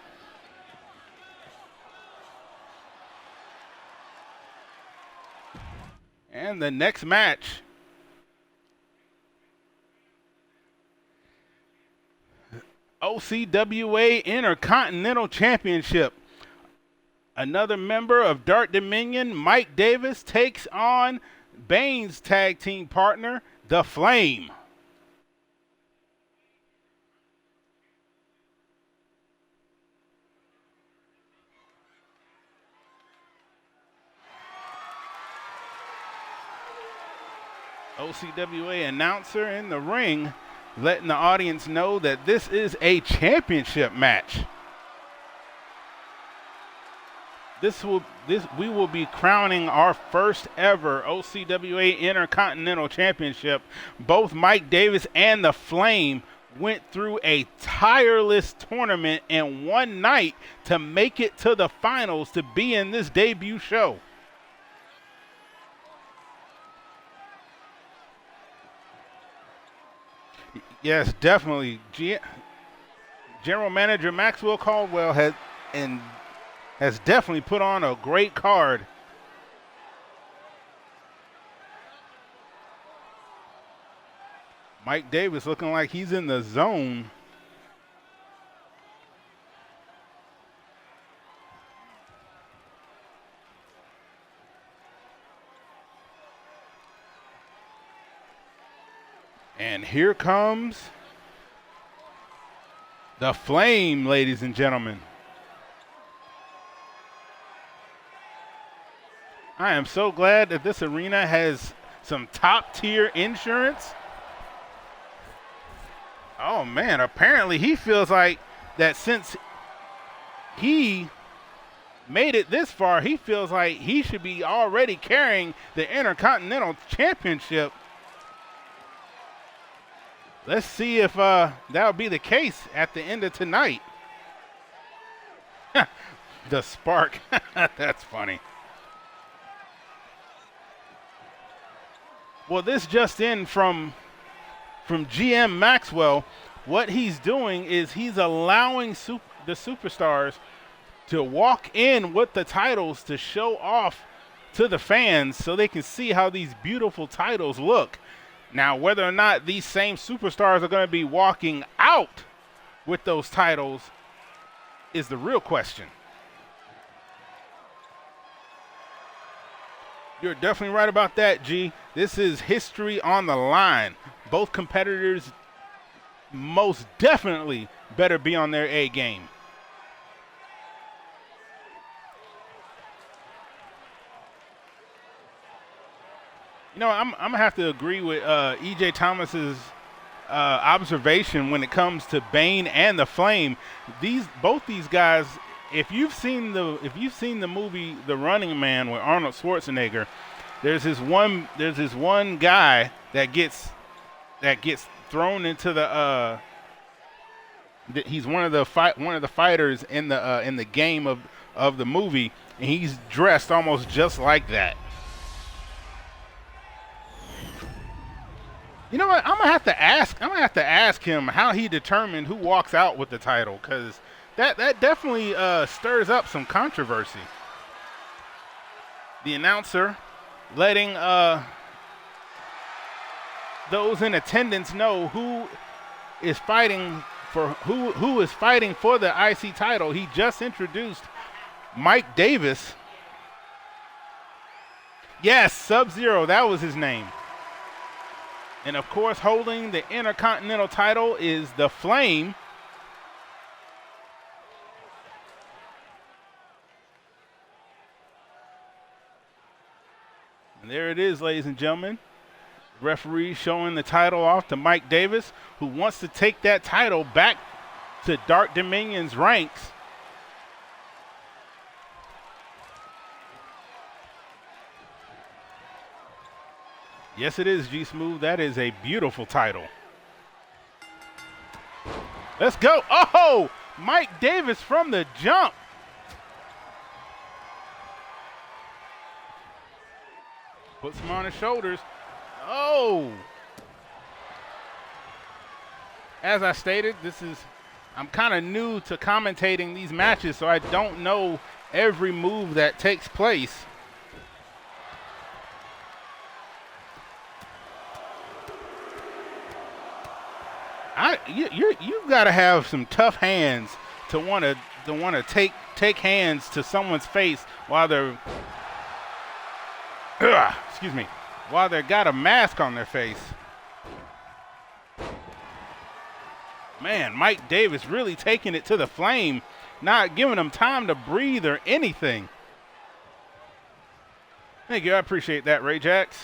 And the next match, OCWA Intercontinental Championship. Another member of Dark Dominion, Mike Davis, takes on Bane's tag team partner, The Flame. OCWA announcer in the ring letting the audience know that this is a championship match. We will be crowning our first ever OCWA Intercontinental Championship. Both Mike Davis and The Flame went through a tireless tournament in one night to make it to the finals to be in this debut show. Yes, definitely. General Manager Maxwell Caldwell has definitely put on a great card. Mike Davis looking like he's in the zone. And here comes The Flame, ladies and gentlemen. I am so glad that this arena has some top-tier insurance. Oh, man, apparently he feels like that since he made it this far, he feels like he should be already carrying the Intercontinental Championship. Let's see if that'll be the case at the end of tonight. The spark. That's funny. Well, this just in from GM Maxwell. What he's doing is he's allowing the superstars to walk in with the titles to show off to the fans so they can see how these beautiful titles look. Now, whether or not these same superstars are going to be walking out with those titles is the real question. You're definitely right about that, G. This is history on the line. Both competitors most definitely better be on their A game. You know, I'm going to have to agree with E.J. Thomas's observation when it comes to Bane and The Flame. Both these guys, if you've seen the movie The Running Man with Arnold Schwarzenegger, there's this one guy that gets thrown into the He's one of the fighters in the game of the movie, and he's dressed almost just like that. You know what? I'm gonna have to ask him how he determined who walks out with the title, because that definitely stirs up some controversy. The announcer letting those in attendance know who is fighting for the IC title. He just introduced Mike Davis. Yes, Sub-Zero, that was his name. And of course, holding the Intercontinental title is the Flame. And there it is, ladies and gentlemen. Referee showing the title off to Mike Davis, who wants to take that title back to Dark Dominion's ranks. Yes, it is, G-Smooth. That is a beautiful title. Let's go. Oh, Mike Davis from the jump. Puts him on his shoulders. Oh. As I stated, I'm kind of new to commentating these matches, so I don't know every move that takes place. You've got to have some tough hands to want to take hands to someone's face while they're while they got a mask on their face. Man, Mike Davis really taking it to the Flame, not giving him time to breathe or anything. Thank you, I appreciate that, Ray Jax.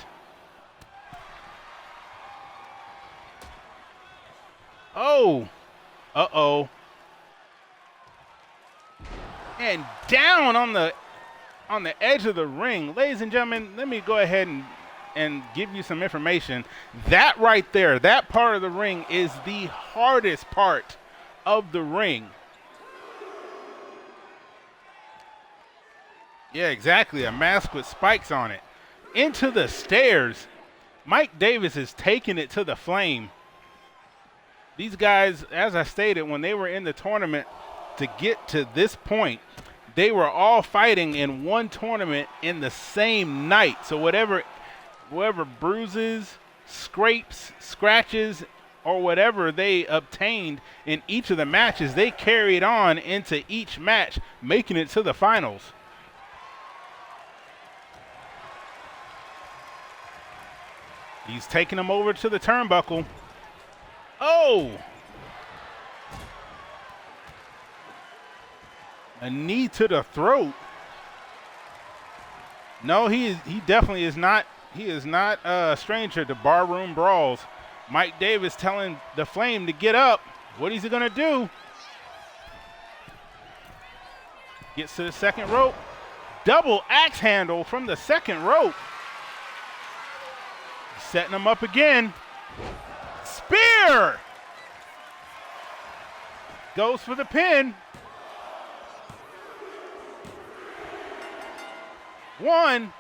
Oh, uh-oh. And down on the edge of the ring. Ladies and gentlemen, let me go ahead and give you some information. That right there, that part of the ring is the hardest part of the ring. Yeah, exactly, a mask with spikes on it. Into the stairs. Mike Davis is taking it to the Flame. These guys, as I stated, when they were in the tournament to get to this point, they were all fighting in one tournament in the same night. So whoever bruises, scrapes, scratches, or whatever they obtained in each of the matches, they carried on into each match, making it to the finals. He's taking them over to the turnbuckle. Oh! A knee to the throat. No, he definitely is not. He is not a stranger to barroom brawls. Mike Davis telling the Flame to get up. What is he gonna do? Gets to the second rope. Double axe handle from the second rope. Setting him up again. Spear! Goes for the pin. 1,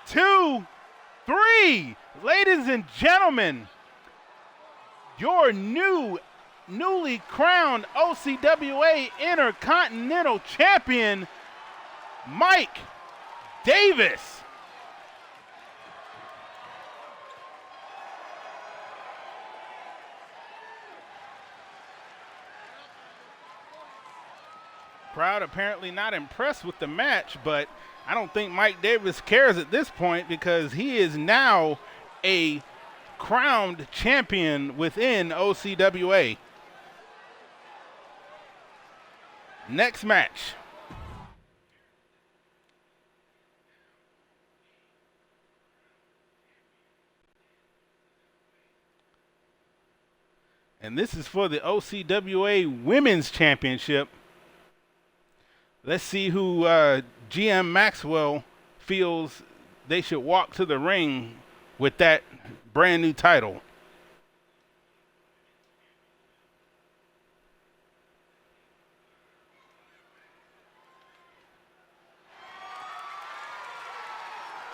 2, 3. Ladies and gentlemen, your newly crowned OCWA Intercontinental Champion, Mike Davis. Crowd apparently not impressed with the match, but I don't think Mike Davis cares at this point because he is now a crowned champion within OCWA. Next match. And this is for the OCWA Women's Championship. Let's see who GM Maxwell feels they should walk to the ring with that brand new title.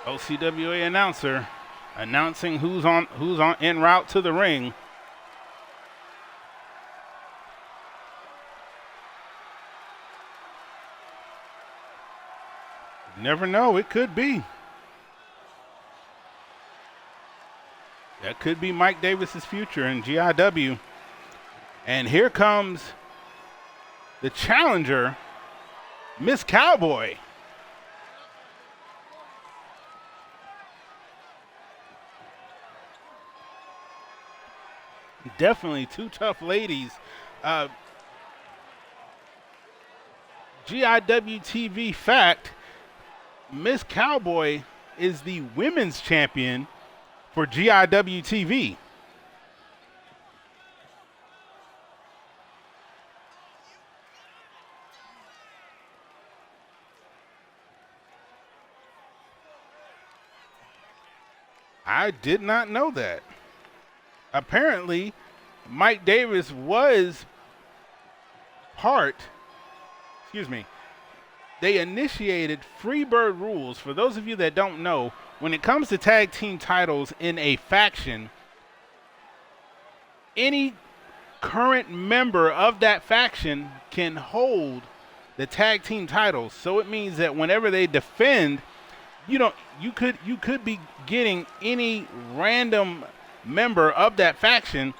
OCWA announcer announcing who's on en route to the ring. Never know, it could be. That could be Mike Davis's future in GIW. And here comes the challenger, Miss Cowboy. Definitely two tough ladies. GIWTV fact, Miss Cowboy is the women's champion for GIWTV. I did not know that. Apparently, Mike Davis was they initiated Freebird rules. For those of you that don't know, when it comes to tag team titles in a faction, any current member of that faction can hold the tag team titles. So it means that whenever they defend, you could be getting any random member of that faction.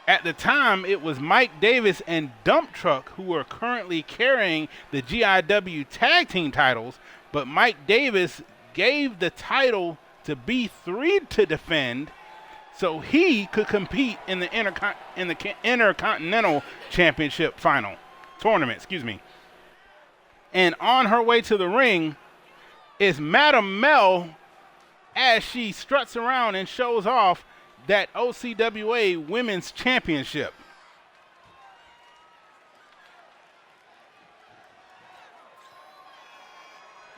At the time, it was Mike Davis and Dump Truck who are currently carrying the GIW tag team titles, but Mike Davis gave the title to B3 to defend so he could compete in the Intercontinental Championship tournament. And on her way to the ring is Madam Mel as she struts around and shows off that OCWA Women's Championship.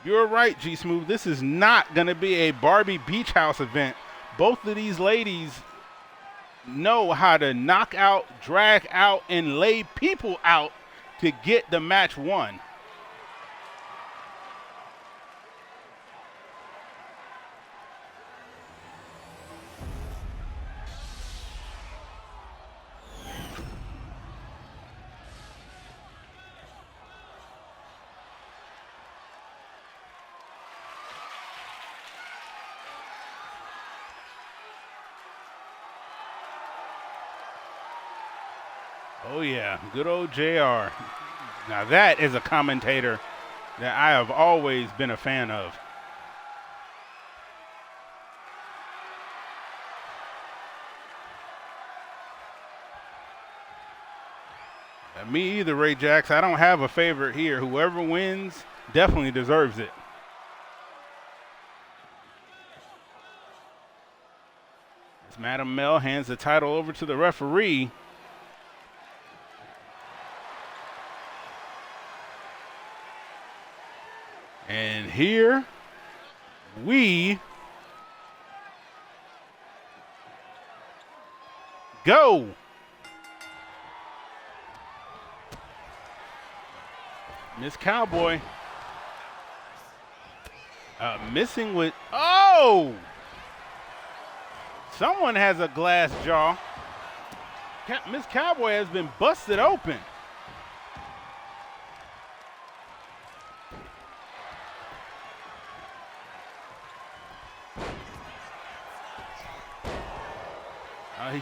You're right, G Smooth. This is not going to be a Barbie Beach House event. Both of these ladies know how to knock out, drag out, and lay people out to get the match won. Oh yeah, good old JR. Now that is a commentator that I have always been a fan of. Me either, Ray Jax. I don't have a favorite here. Whoever wins definitely deserves it. As Madam Mel hands the title over to the referee. And here we go. Miss Cowboy missing with, oh! Someone has a glass jaw. Miss Cowboy has been busted open.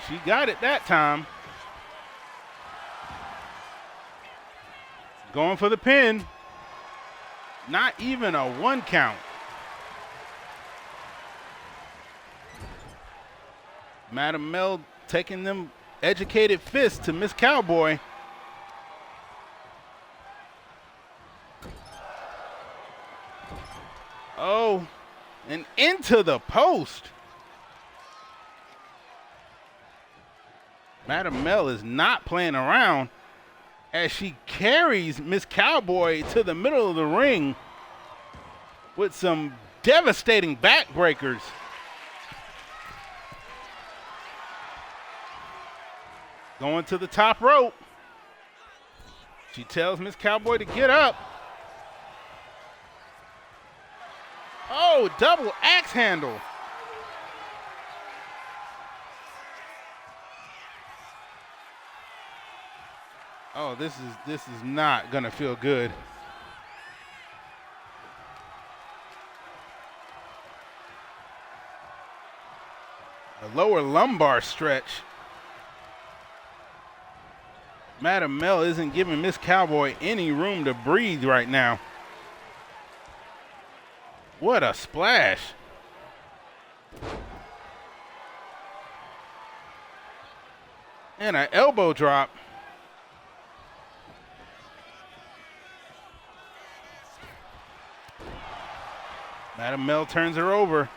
She got it that time. Going for the pin. Not even a 1 count. Madam Mel taking them educated fists to Miss Cowboy. Oh, and into the post. Madam Mel is not playing around as she carries Miss Cowboy to the middle of the ring with some devastating backbreakers. Going to the top rope. She tells Miss Cowboy to get up. Oh, double axe handle. Oh, this is not gonna feel good. A lower lumbar stretch. Madam Mel isn't giving Miss Cowboy any room to breathe right now. What a splash. And an elbow drop. Madam Mel turns her over.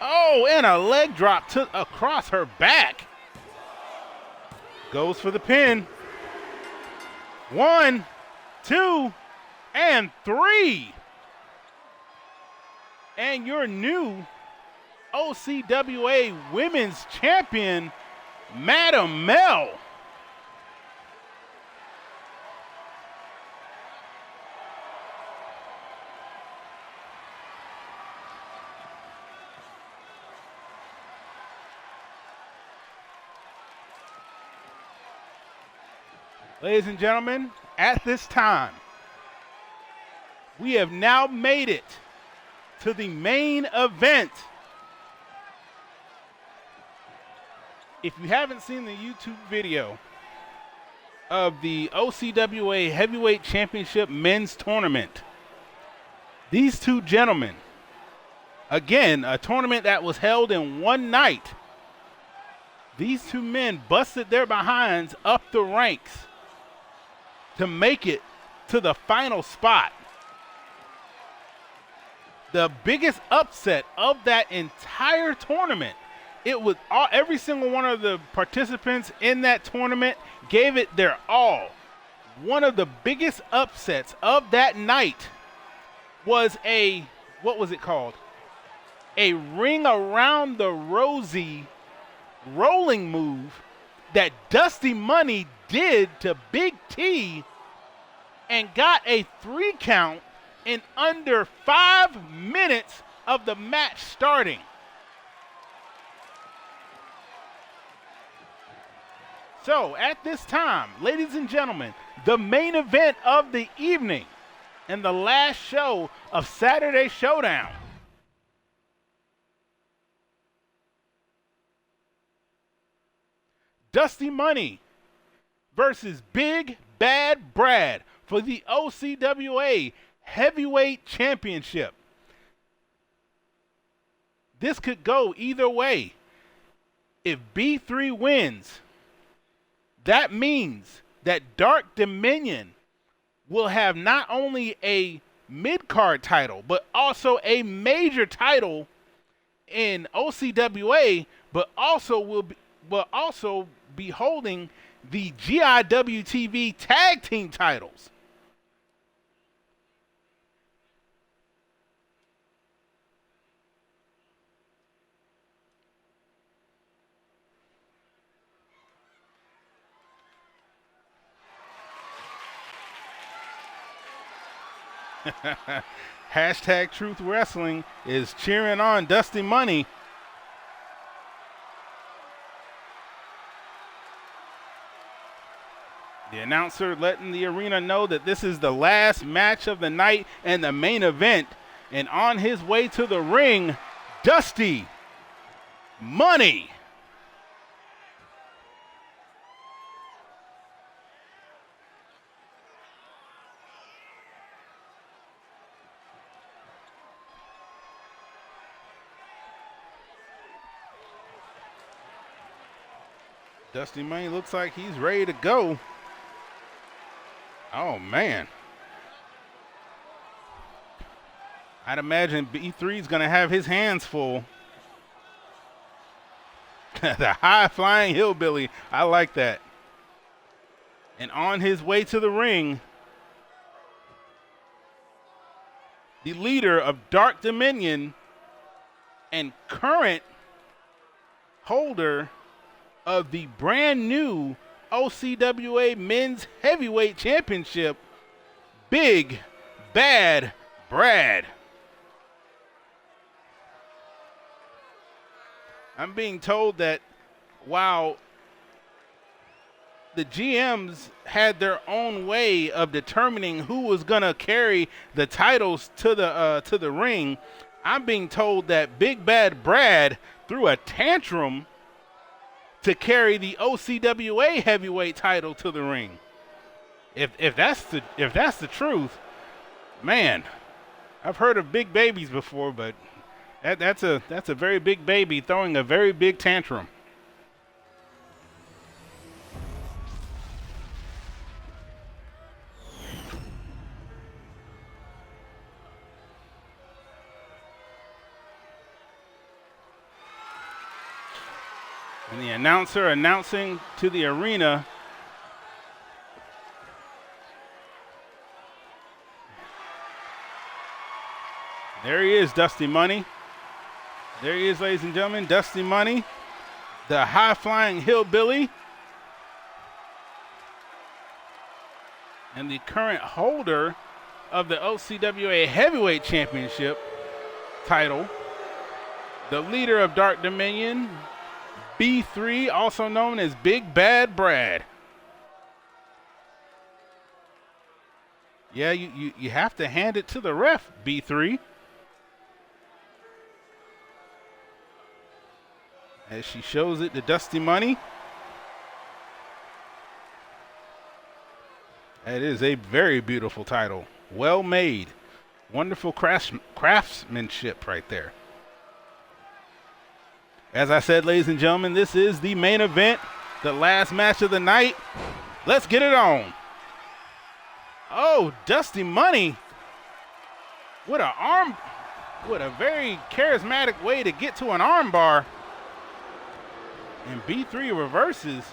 Oh, and a leg drop across her back. Goes for the pin. 1, 2, and 3. And your new OCWA Women's Champion, Madam Mel. Ladies and gentlemen, at this time, we have now made it to the main event. If you haven't seen the YouTube video of the OCWA Heavyweight Championship Men's Tournament, these two gentlemen, again, a tournament that was held in one night, these two men busted their behinds up the ranks to make it to the final spot. The biggest upset of that entire tournament. It was every single one of the participants in that tournament gave it their all. One of the biggest upsets of that night was what was it called? A ring around the rosy rolling move that Dusty Money did to Big T and got a 3 count in under 5 minutes of the match starting. So at this time, ladies and gentlemen, the main event of the evening and the last show of Saturday Showdown. Dusty Money versus Big Bad Brad for the OCWA Heavyweight Championship. This could go either way. If B3 wins, that means that Dark Dominion will have not only a mid-card title, but also a major title in OCWA, but also will be holding the GIWTV tag team titles. Hashtag Truth Wrestling is cheering on Dusty Money. The announcer letting the arena know that this is the last match of the night and the main event. And on his way to the ring, Dusty Money. Dusty Money looks like he's ready to go. Oh, man. I'd imagine B3 is going to have his hands full. The high-flying hillbilly. I like that. And on his way to the ring, the leader of Dark Dominion and current holder of the brand new OCWA Men's Heavyweight Championship, Big Bad Brad. I'm being told that while the GMs had their own way of determining who was going to carry the titles to the ring, I'm being told that Big Bad Brad threw a tantrum to carry the OCWA heavyweight title to the ring. If that's the truth, man, I've heard of big babies before, but that's a very big baby throwing a very big tantrum. And the announcer announcing to the arena, there he is, Dusty Money. There he is, ladies and gentlemen, Dusty Money, the high-flying hillbilly, and the current holder of the OCWA Heavyweight Championship title, the leader of Dark Dominion, B3, also known as Big Bad Brad. Yeah, you have to hand it to the ref, B3. As she shows it to Dusty Money. That is a very beautiful title. Well made. Wonderful craftsmanship right there. As I said, ladies and gentlemen, this is the main event, the last match of the night. Let's get it on. Oh, Dusty Money with a very charismatic way to get to an arm bar. And B3 reverses.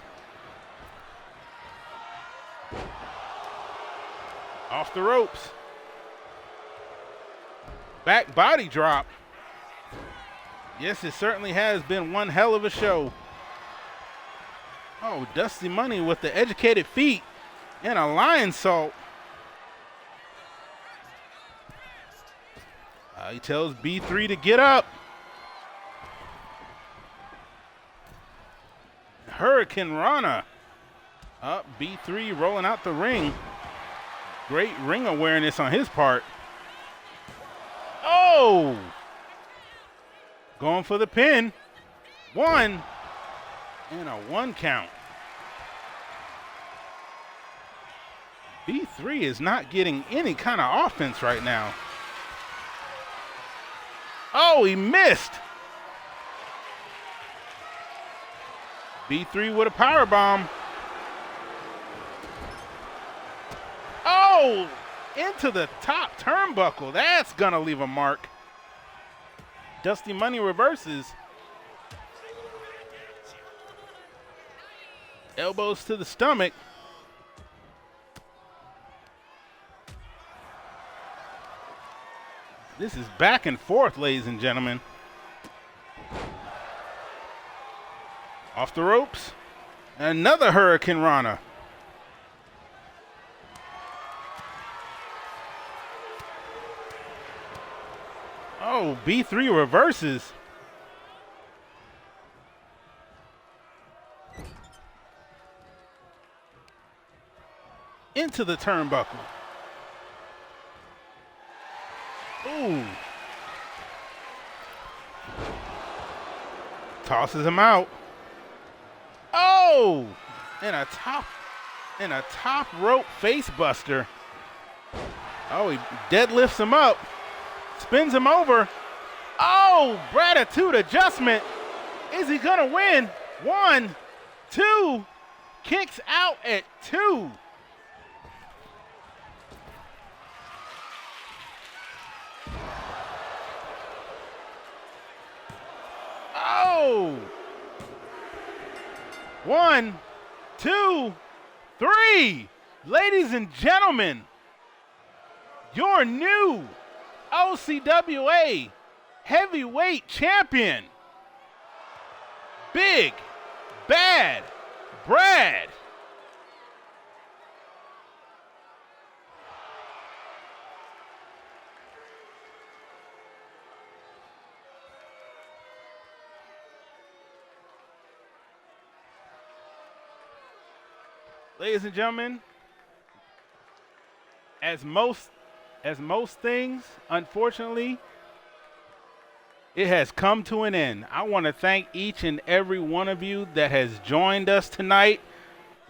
Off the ropes. Back body drop. Yes, it certainly has been one hell of a show. Oh, Dusty Money with the educated feet and a lion salt. He tells B3 to get up. Hurricane Rana. Up, B3 rolling out the ring. Great ring awareness on his part. Oh! Going for the pin. 1. And a 1 count. B3 is not getting any kind of offense right now. Oh, he missed. B3 with a powerbomb. Oh, into the top turnbuckle. That's going to leave a mark. Dusty Money reverses. Elbows to the stomach. This is back and forth, ladies and gentlemen. Off the ropes. Another Hurricane Rana. Oh, B3 reverses. Into the turnbuckle. Ooh. Tosses him out. Oh! And a top rope face buster. Oh, he deadlifts him up. Spins him over. Oh, Bratitude adjustment. Is he gonna win? 1, 2. Kicks out at 2. Oh. 1, 2, 3. Ladies and gentlemen, your new OCWA Heavyweight Champion, Big Bad Brad. ladies and gentlemen, as most things, unfortunately, it has come to an end. I want to thank each and every one of you that has joined us tonight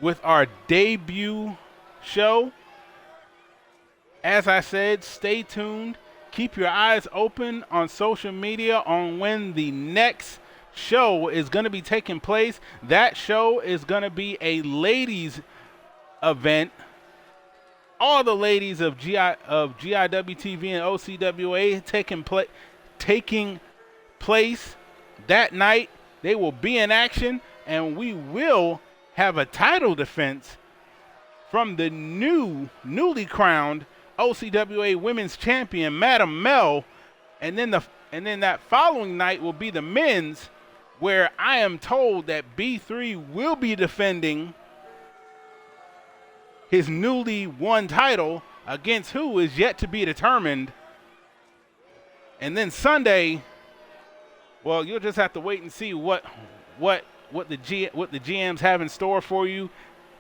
with our debut show. As I said, stay tuned. Keep your eyes open on social media on when the next show is going to be taking place. That show is going to be a ladies event. All the ladies of GIWTV and OCWA taking place that night. They will be in action, and we will have a title defense from the newly crowned OCWA Women's Champion, Madam Mel, and then that following night will be the men's, where I am told that B3 will be defending his newly won title against who is yet to be determined. And then Sunday, well, you'll just have to wait and see what the GMs have in store for you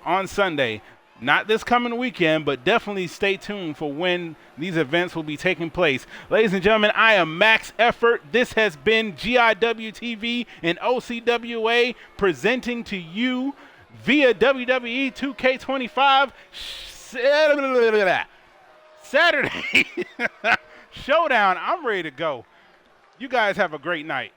on Sunday. Not this coming weekend, but definitely stay tuned for when these events will be taking place. Ladies and gentlemen, I am Max Effort. This has been GIWTV and OCWA presenting to you via WWE2K25 Saturday Showdown. I'm ready to go. You guys have a great night.